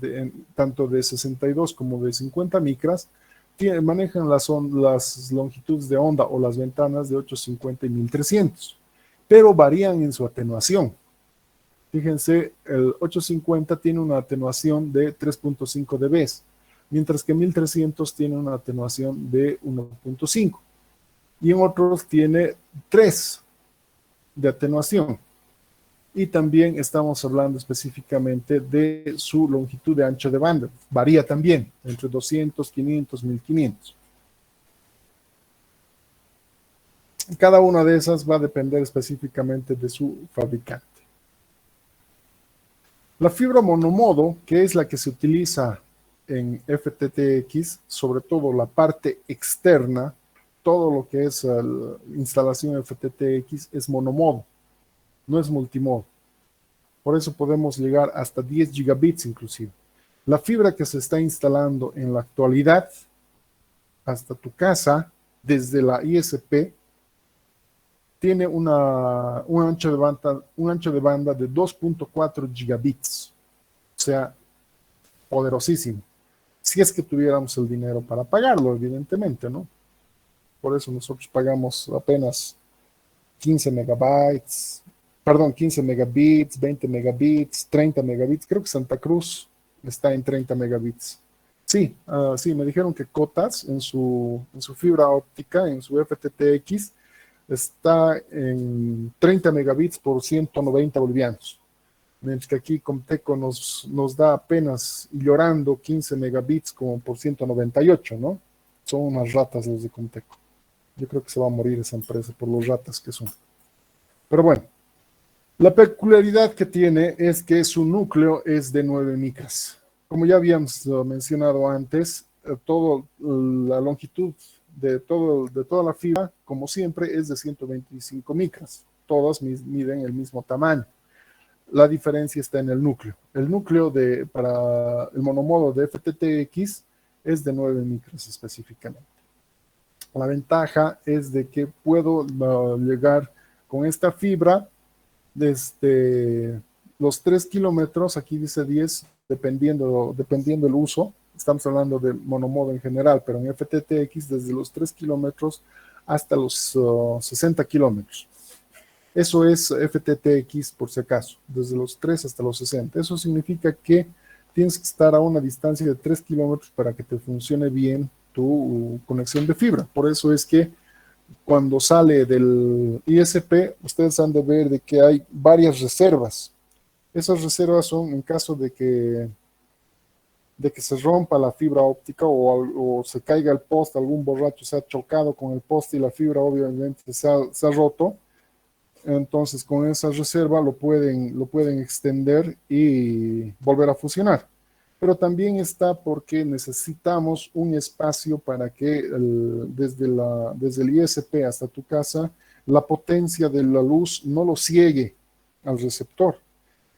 tanto de 62 como de 50 micras manejan las longitudes de onda o las ventanas de 850 y 1300, pero varían en su atenuación. Fíjense, el 850 tiene una atenuación de 3.5 dB, mientras que 1300 tiene una atenuación de 1.5, y en otros tiene 3 de atenuación. Y también estamos hablando específicamente de su longitud de ancho de banda. Varía también entre 200, 500, 1500. Cada una de esas va a depender específicamente de su fabricante. La fibra monomodo, que es la que se utiliza en FTTX, sobre todo la parte externa, todo lo que es la instalación FTTX es monomodo, no es multimodo. Por eso podemos llegar hasta 10 gigabits inclusive. La fibra que se está instalando en la actualidad hasta tu casa desde la ISP tiene un ancho de banda de 2.4 gigabits. O sea, poderosísimo. Si es que tuviéramos el dinero para pagarlo, evidentemente, ¿no? Por eso nosotros pagamos apenas 15 megabits, 20 megabits, 30 megabits. Creo que Santa Cruz está en 30 megabits. Sí, sí, me dijeron que Cotas en su fibra óptica, en su FTTX, está en 30 megabits por 190 bolivianos. Mientras que aquí Comteco nos da apenas llorando 15 megabits como por 198, ¿no? Son unas ratas los de Comteco. Yo creo que se va a morir esa empresa por los ratas que son. Pero bueno, la peculiaridad que tiene es que su núcleo es de 9 micras. Como ya habíamos mencionado antes, la longitud de toda la fibra, como siempre, es de 125 micras. Todas miden el mismo tamaño. La diferencia está en el núcleo. El núcleo para el monomodo de FTTX es de 9 micras específicamente. La ventaja es de que puedo llegar con esta fibra desde los 3 kilómetros, aquí dice 10, dependiendo del uso. Estamos hablando de monomodo en general, pero en FTTX desde los 3 kilómetros hasta los 60 kilómetros. Eso es FTTX por si acaso, desde los 3 hasta los 60. Eso significa que tienes que estar a una distancia de 3 kilómetros para que te funcione bien tu conexión de fibra. Por eso es que cuando sale del ISP, ustedes han de ver de que hay varias reservas. Esas reservas son en caso de que se rompa la fibra óptica o se caiga el poste, algún borracho se ha chocado con el poste y la fibra obviamente se ha roto. Entonces con esa reserva lo pueden extender y volver a funcionar. Pero también está porque necesitamos un espacio para que desde el ISP hasta tu casa la potencia de la luz no lo ciegue al receptor.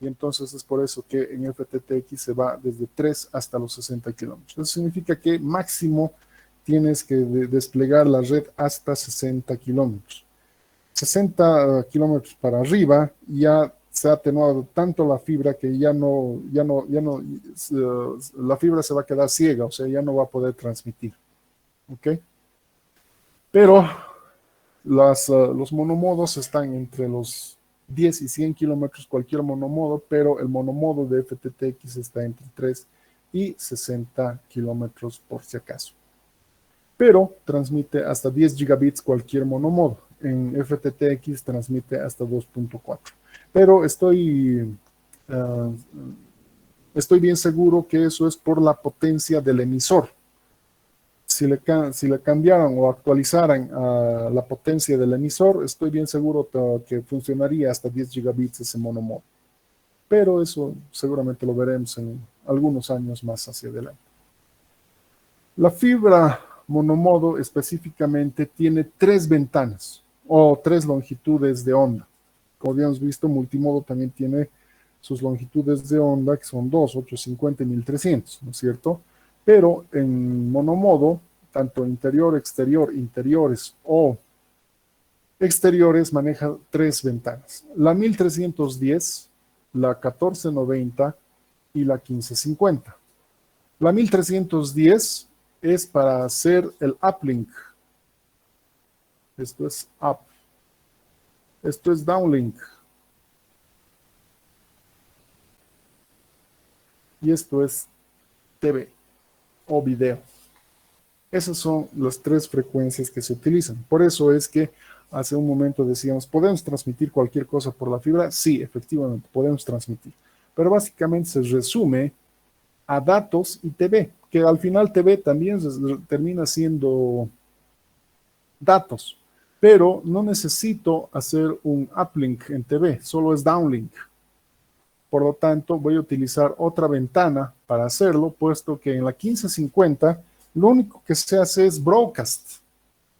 Y entonces es por eso que en FTTX se va desde 3 hasta los 60 kilómetros. Eso significa que máximo tienes que desplegar la red hasta 60 kilómetros. 60 kilómetros para arriba ya se ha atenuado tanto la fibra que la fibra se va a quedar ciega, o sea, ya no va a poder transmitir. ¿Ok? Pero los monomodos están entre los 10 y 100 kilómetros cualquier monomodo, pero el monomodo de FTTX está entre 3 y 60 kilómetros por si acaso. Pero transmite hasta 10 gigabits cualquier monomodo. En FTTX transmite hasta 2.4. Pero estoy bien seguro que eso es por la potencia del emisor. Si le cambiaran o actualizaran a la potencia del emisor, estoy bien seguro que funcionaría hasta 10 gigabits ese monomodo. Pero eso seguramente lo veremos en algunos años más hacia adelante. La fibra monomodo específicamente tiene 3 ventanas o 3 longitudes de onda. Como habíamos visto, multimodo también tiene sus longitudes de onda, que son 2, 850 y 1300, ¿no es cierto? Pero en monomodo, tanto interior, exterior, interiores o exteriores, maneja 3 ventanas. La 1310, la 1490 y la 1550. La 1310 es para hacer el uplink. Esto es up. Esto es downlink. Y esto es TV o video. Esas son las 3 frecuencias que se utilizan. Por eso es que hace un momento decíamos, ¿podemos transmitir cualquier cosa por la fibra? Sí, efectivamente, podemos transmitir. Pero básicamente se resume a datos y TV, que al final TV también termina siendo datos, pero no necesito hacer un uplink en TV, solo es downlink. Por lo tanto, voy a utilizar otra ventana para hacerlo, puesto que en la 1550 lo único que se hace es broadcast.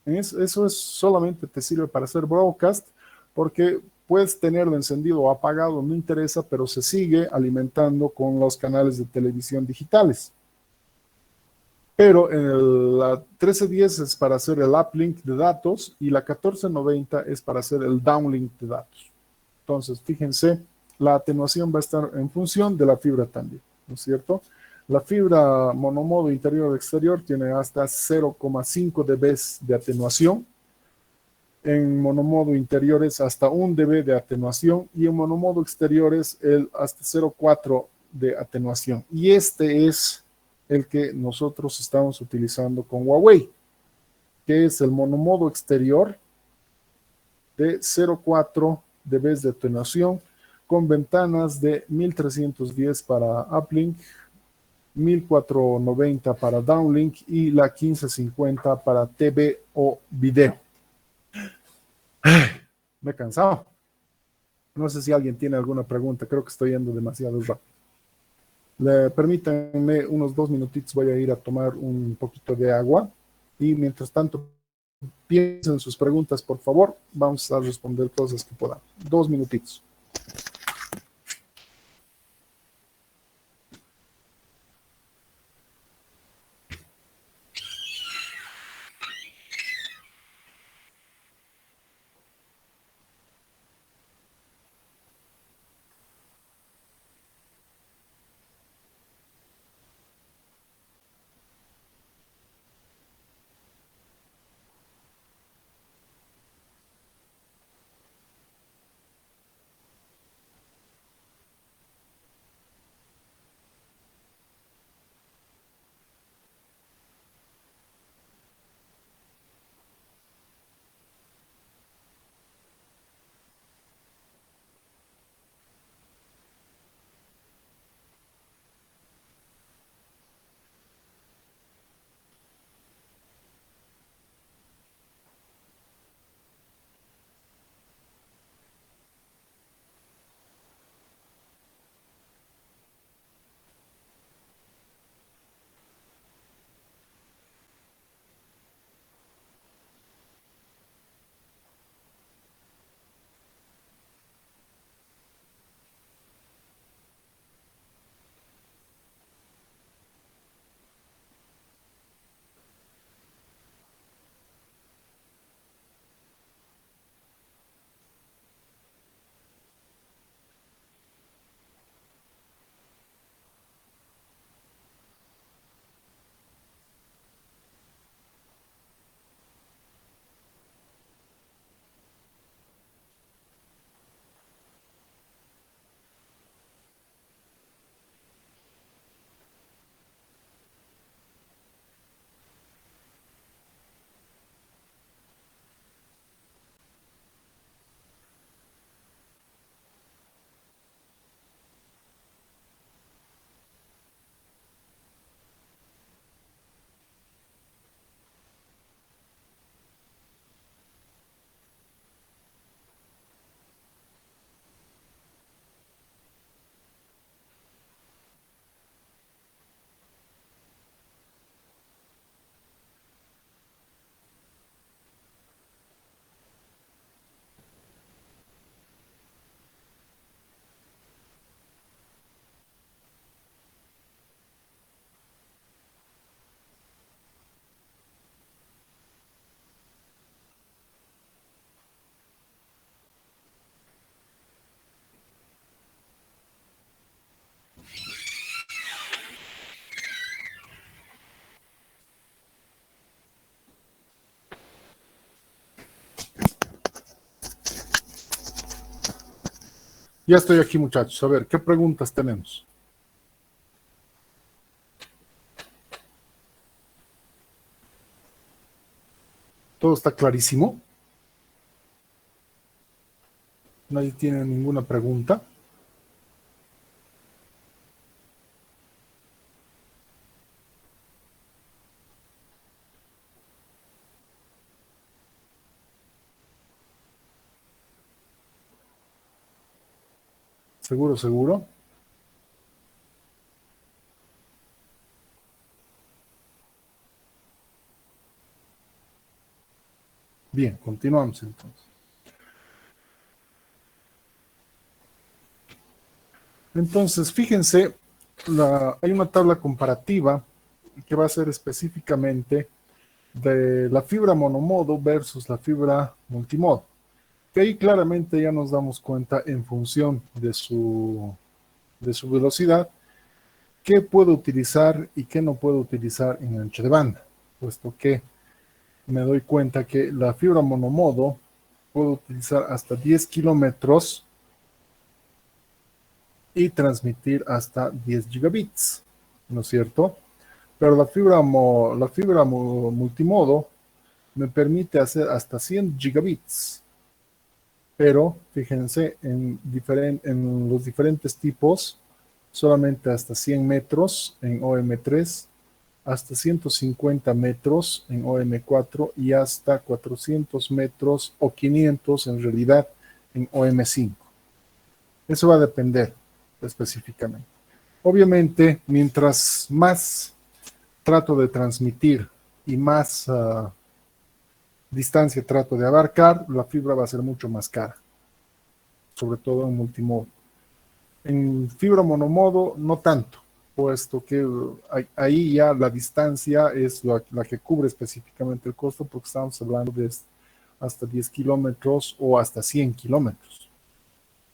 Eso es solamente te sirve para hacer broadcast, porque puedes tenerlo encendido o apagado, no interesa, pero se sigue alimentando con los canales de televisión digitales. Pero la 1310 es para hacer el uplink de datos y la 1490 es para hacer el downlink de datos. Entonces, fíjense, la atenuación va a estar en función de la fibra también, ¿no es cierto? La fibra monomodo interior-exterior tiene hasta 0,5 dB de atenuación. En monomodo interiores hasta 1 dB de atenuación y en monomodo exteriores hasta 0,4 de atenuación. Y este es el que nosotros estamos utilizando con Huawei, que es el monomodo exterior de 0,4 dB de atenuación con ventanas de 1310 para uplink, 1490 para downlink y la 1550 para TV o video. Me he cansado. No sé si alguien tiene alguna pregunta. Creo que estoy yendo demasiado rápido. Permítanme unos 2 minutitos. Voy a ir a tomar un poquito de agua. Y mientras tanto, piensen sus preguntas, por favor. Vamos a responder todas las que podamos. 2 minutitos. Ya estoy aquí, muchachos. A ver, ¿qué preguntas tenemos? ¿Todo está clarísimo? ¿Nadie tiene ninguna pregunta? ¿Seguro, seguro? Bien, continuamos entonces. Entonces, fíjense, hay una tabla comparativa que va a ser específicamente de la fibra monomodo versus la fibra multimodo. Que ahí claramente ya nos damos cuenta en función de su velocidad, qué puedo utilizar y qué no puedo utilizar en ancho de banda, puesto que me doy cuenta que la fibra monomodo puedo utilizar hasta 10 kilómetros y transmitir hasta 10 gigabits, ¿no es cierto? Pero la fibra multimodo me permite hacer hasta 100 gigabits. Pero fíjense, en los diferentes tipos, solamente hasta 100 metros en OM3, hasta 150 metros en OM4 y hasta 400 metros o 500 en realidad en OM5. Eso va a depender específicamente. Obviamente, mientras más trato de transmitir y más distancia trato de abarcar, la fibra va a ser mucho más cara, sobre todo en multimodo. En fibra monomodo no tanto, puesto que ahí ya la distancia es la que cubre específicamente el costo, porque estamos hablando de hasta 10 kilómetros o hasta 100 kilómetros.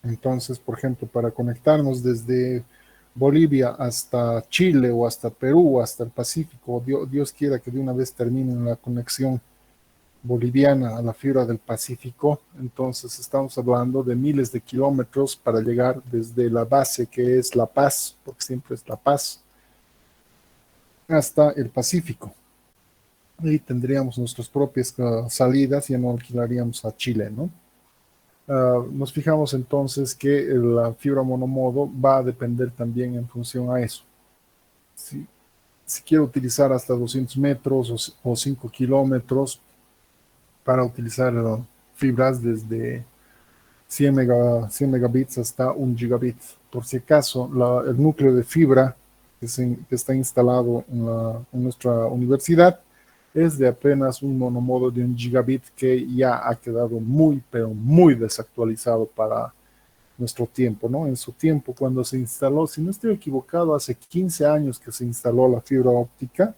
Entonces, por ejemplo, para conectarnos desde Bolivia hasta Chile o hasta Perú o hasta el Pacífico, Dios quiera que de una vez termine la conexión boliviana a la fibra del Pacífico, entonces estamos hablando de miles de kilómetros para llegar desde la base que es La Paz, porque siempre es La Paz, hasta el Pacífico. Y tendríamos nuestras propias salidas, ya no alquilaríamos a Chile, ¿no? Nos fijamos entonces que la fibra monomodo va a depender también en función a eso. Si quiero utilizar hasta 200 metros o 5 kilómetros para utilizar fibras desde 100 megabits hasta 1 gigabit. Por si acaso, el núcleo de fibra que está instalado en nuestra universidad es de apenas un monomodo de 1 gigabit que ya ha quedado muy, pero muy desactualizado para nuestro tiempo, ¿no? En su tiempo, cuando se instaló, si no estoy equivocado, hace 15 años que se instaló la fibra óptica,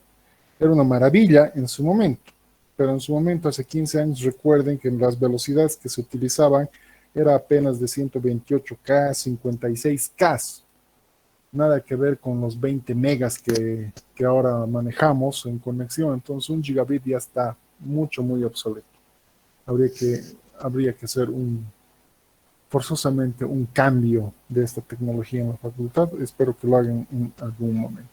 era una maravilla en su momento, pero en su momento, hace 15 años, recuerden que las velocidades que se utilizaban era apenas de 128K, 56K, nada que ver con los 20 megas que ahora manejamos en conexión. Entonces 1 gigabit ya está muy obsoleto. Habría que hacer forzosamente un cambio de esta tecnología en la facultad. Espero que lo hagan en algún momento.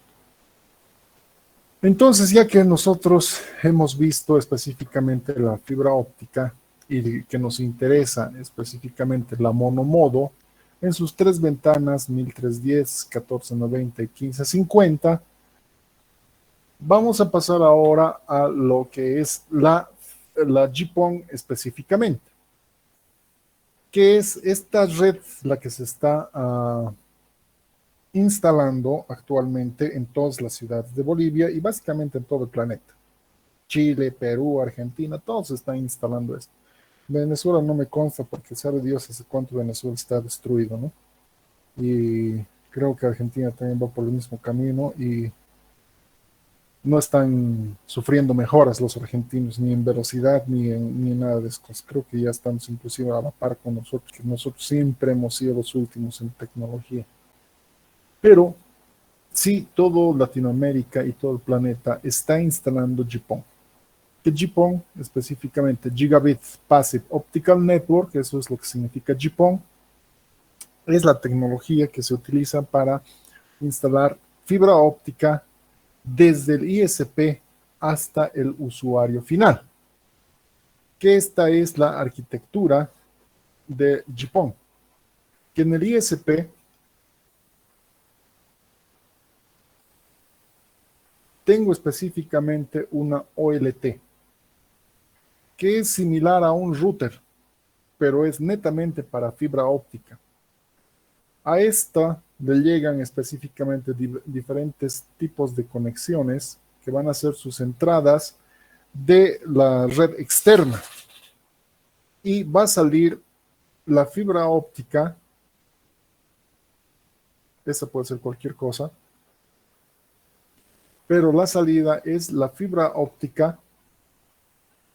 Entonces, ya que nosotros hemos visto específicamente la fibra óptica y que nos interesa específicamente la monomodo, en sus tres ventanas, 1310, 1490 y 1550, vamos a pasar ahora a lo que es la GPON específicamente, que es esta red la que se está instalando actualmente en todas las ciudades de Bolivia y básicamente en todo el planeta. Chile, Perú, Argentina, todos están instalando esto. Venezuela no me consta porque sabe Dios hace cuánto Venezuela está destruido, ¿no? Y creo que Argentina también va por el mismo camino y no están sufriendo mejoras los argentinos, ni en velocidad, ni en nada de eso. Creo que ya estamos inclusive a la par con nosotros, que nosotros siempre hemos sido los últimos en tecnología. Pero sí, todo Latinoamérica y todo el planeta está instalando GPON. Que GPON, específicamente Gigabit Passive Optical Network, eso es lo que significa GPON, es la tecnología que se utiliza para instalar fibra óptica desde el ISP hasta el usuario final. Que esta es la arquitectura de GPON, que en el ISP tengo específicamente una OLT, que es similar a un router, pero es netamente para fibra óptica. A esta le llegan específicamente diferentes tipos de conexiones que van a ser sus entradas de la red externa. Y va a salir la fibra óptica, esa puede ser cualquier cosa, pero la salida es la fibra óptica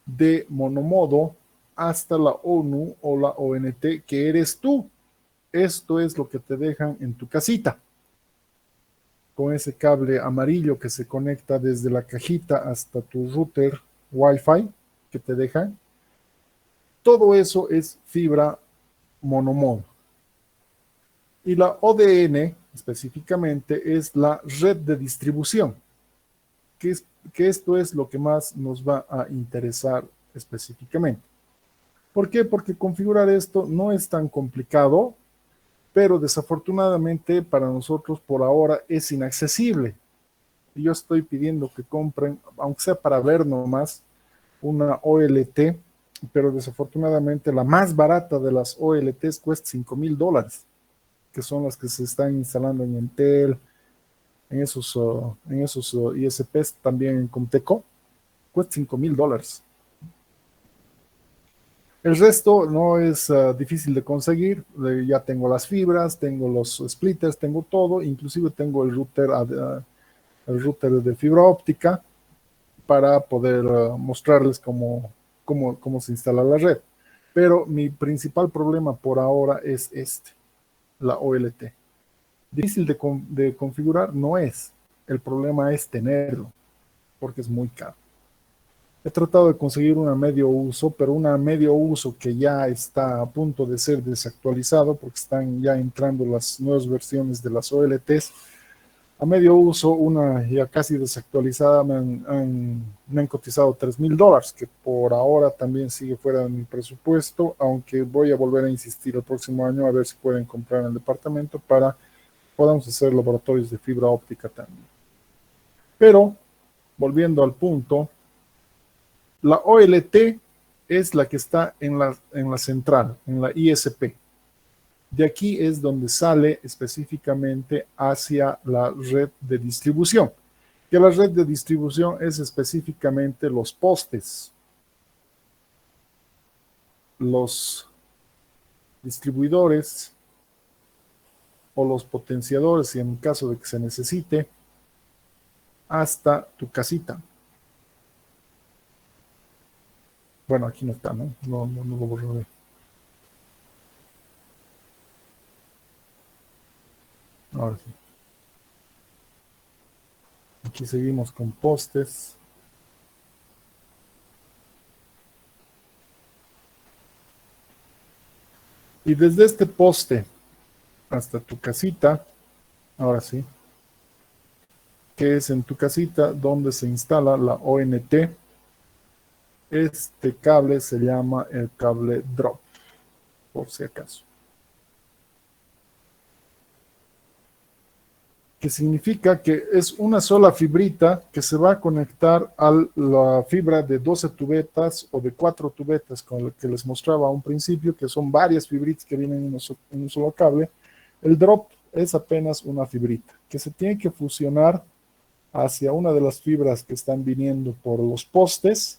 de monomodo hasta la ONU o la ONT, que eres tú. Esto es lo que te dejan en tu casita, con ese cable amarillo que se conecta desde la cajita hasta tu router Wi-Fi que te dejan. Todo eso es fibra monomodo. Y la ODN específicamente es la red de distribución, que esto es lo que más nos va a interesar específicamente. ¿Por qué? Porque configurar esto no es tan complicado, pero desafortunadamente para nosotros por ahora es inaccesible. Y yo estoy pidiendo que compren, aunque sea para ver nomás, una OLT, pero desafortunadamente la más barata de las OLTs cuesta $5,000, que son las que se están instalando en Entel, en esos ISPs, también en Comteco, cuesta $5,000. El resto no es difícil de conseguir. Ya tengo las fibras, tengo los splitters, tengo todo, inclusive tengo el router de fibra óptica para poder mostrarles cómo se instala la red. Pero mi principal problema por ahora es la OLT. Difícil de configurar no es. El problema es tenerlo, porque es muy caro. He tratado de conseguir una medio uso, pero una medio uso que ya está a punto de ser desactualizado, porque están ya entrando las nuevas versiones de las OLTs. A medio uso, una ya casi desactualizada, me han cotizado $3,000, que por ahora también sigue fuera de mi presupuesto, aunque voy a volver a insistir el próximo año a ver si pueden comprar en el departamento para podamos hacer laboratorios de fibra óptica también. Pero, volviendo al punto, la OLT es la que está en la central, en la ISP. De aquí es donde sale específicamente hacia la red de distribución. Que la red de distribución es específicamente los postes, los distribuidores o los potenciadores, y en caso de que se necesite, hasta tu casita. Bueno, aquí no está, ¿no? No lo borré. Ahora sí. Aquí seguimos con postes. Y desde este poste hasta tu casita, ahora sí, que es en tu casita donde se instala la ONT. Este cable se llama el cable drop, por si acaso. Que significa que es una sola fibrita que se va a conectar a la fibra de 12 tubetas o de 4 tubetas, con lo que les mostraba a un principio, que son varias fibritas que vienen en un solo cable. El drop es apenas una fibrita que se tiene que fusionar hacia una de las fibras que están viniendo por los postes,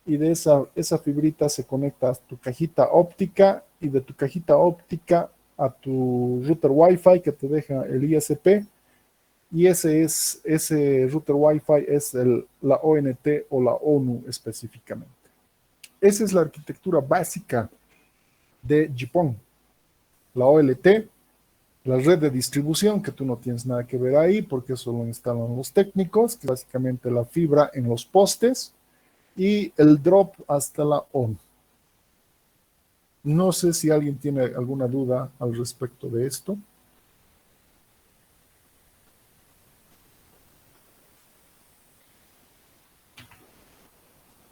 y de esa fibrita se conecta a tu cajita óptica, y de tu cajita óptica a tu router Wi-Fi que te deja el ISP. Y ese router Wi-Fi es la ONT o la ONU específicamente. Esa es la arquitectura básica de GPON. La OLT, la red de distribución, que tú no tienes nada que ver ahí porque eso lo instalan los técnicos, que es básicamente la fibra en los postes, y el drop hasta la ONU. No sé si alguien tiene alguna duda al respecto de esto.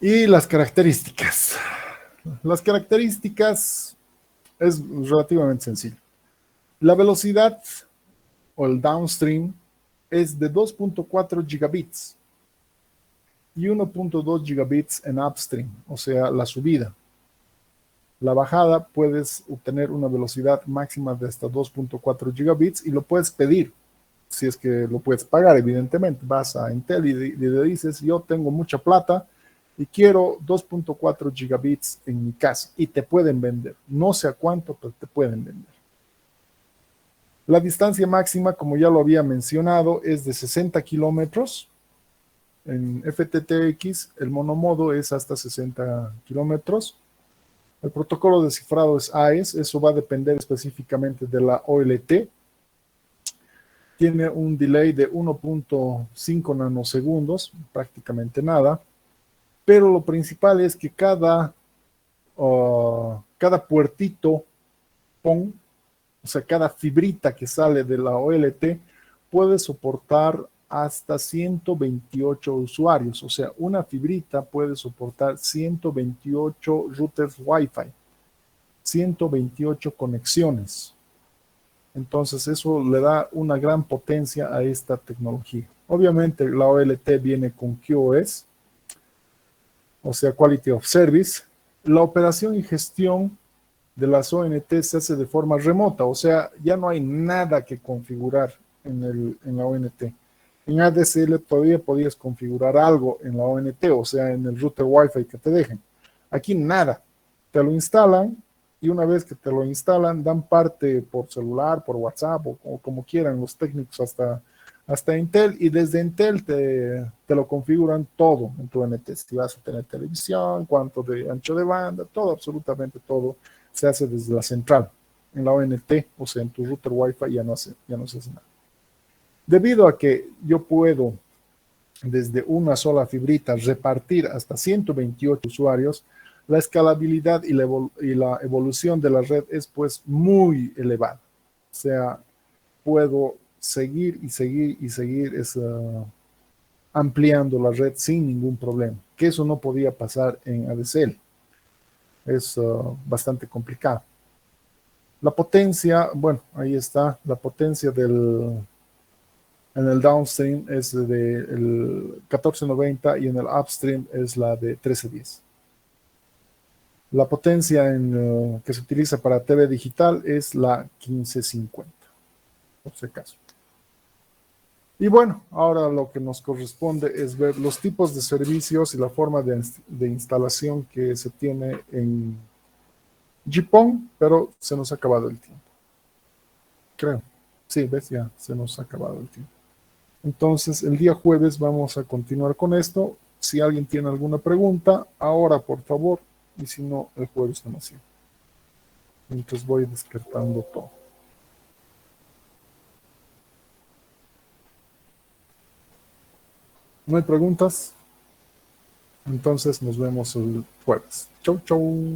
Y las características. Las características es relativamente sencillo. La velocidad o el downstream es de 2.4 gigabits y 1.2 gigabits en upstream, o sea, la subida. La bajada puedes obtener una velocidad máxima de hasta 2.4 gigabits y lo puedes pedir, si es que lo puedes pagar, evidentemente. Vas a Intel y le dices, yo tengo mucha plata y quiero 2.4 gigabits en mi casa, y te pueden vender. No sé a cuánto, pero te pueden vender. La distancia máxima, como ya lo había mencionado, es de 60 kilómetros. En FTTX el monomodo es hasta 60 kilómetros. El protocolo de cifrado es AES, eso va a depender específicamente de la OLT. Tiene un delay de 1.5 nanosegundos, prácticamente nada, pero lo principal es que cada puertito PON, o sea, cada fibrita que sale de la OLT puede soportar hasta 128 usuarios. O sea, una fibrita puede soportar 128 routers Wi-Fi, 128 conexiones. Entonces, eso le da una gran potencia a esta tecnología. Obviamente, la OLT viene con QoS, o sea, Quality of Service. La operación y gestión de las ONT se hace de forma remota, o sea, ya no hay nada que configurar en la ONT. En ADSL todavía podías configurar algo en la ONT, o sea, en el router Wi-Fi que te dejen. Aquí nada, te lo instalan y una vez que te lo instalan, dan parte por celular, por WhatsApp o como quieran los técnicos hasta Intel, y desde Intel te lo configuran todo en tu ONT. Si vas a tener televisión, cuánto de ancho de banda, todo, absolutamente todo se hace desde la central. En la ONT, o sea, en tu router Wi-Fi ya no se hace nada. Debido a que yo puedo desde una sola fibrita repartir hasta 128 usuarios, la escalabilidad y la evolución de la red es pues muy elevada. O sea, puedo seguir ampliando la red sin ningún problema, que eso no podía pasar en ADSL. Es bastante complicado. La potencia, bueno, ahí está, la potencia en el downstream es del 1490 y en el upstream es la de 1310. La potencia que se utiliza para TV digital es la 1550, por si acaso. Y bueno, ahora lo que nos corresponde es ver los tipos de servicios y la forma de instalación que se tiene en GPON, pero se nos ha acabado el tiempo. Creo. Sí, ves, ya se nos ha acabado el tiempo. Entonces, el día jueves vamos a continuar con esto. Si alguien tiene alguna pregunta, ahora por favor, y si no, el jueves demasiado. Entonces voy descartando todo. ¿No hay preguntas? Entonces nos vemos el jueves. Chau, chau.